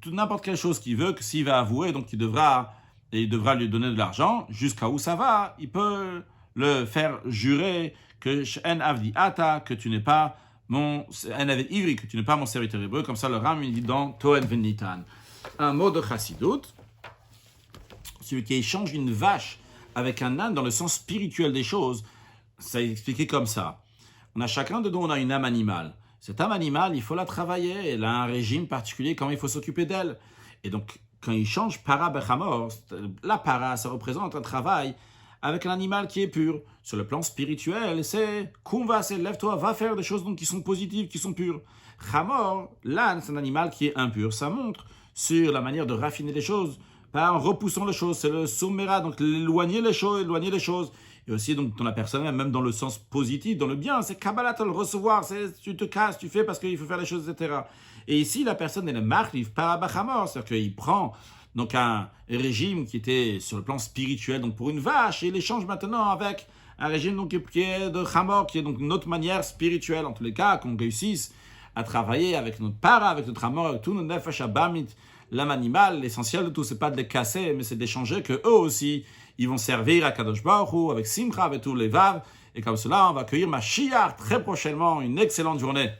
n'importe quelle chose qu'il veut, que s'il va avouer, donc il devra lui donner de l'argent, jusqu'à où ça va, il peut le faire jurer que en avdi ata, que tu n'es pas mon en avdi ivri, que tu n'es pas mon serviteur hébreu, comme ça le Ram il dit dans Toen Venitan. Un mot de chassidut, celui qui échange une vache avec un âne dans le sens spirituel des choses, ça est expliqué comme ça. On a chacun de nous, on a une âme animale. Cette âme animale, il faut la travailler, elle a un régime particulier, comment il faut s'occuper d'elle. Et donc, quand il change para bechamor, la para, ça représente un travail avec un animal qui est pur. Sur le plan spirituel, c'est Kumva, c'est lève-toi, va faire des choses donc, qui sont positives, qui sont pures. Chamor, l'âne, c'est un animal qui est impur. Ça montre sur la manière de raffiner les choses, en repoussant les choses. C'est le soumera, donc éloigner les choses. Et aussi donc dans la personne, même dans le sens positif, dans le bien, c'est Kabbalat, le recevoir, c'est tu te casses, tu fais parce qu'il faut faire les choses, etc. Et ici, la personne, elle est marliv parabachamor, c'est-à-dire qu'il prend donc un régime qui était sur le plan spirituel, donc pour une vache, et il échange maintenant avec un régime donc, qui est de Hamor, qui est donc une autre manière spirituelle, en tous les cas, qu'on réussisse à travailler avec notre para, avec notre Hamor, avec tout notre nefesh abamit, l'âme animale. L'essentiel de tout, c'est pas de les casser, mais c'est d'échanger que eux aussi, ils vont servir à Kadosh Baruch Hu, avec Simcha, avec tous les vav, et comme cela, on va accueillir Mashiach très prochainement. Une excellente journée.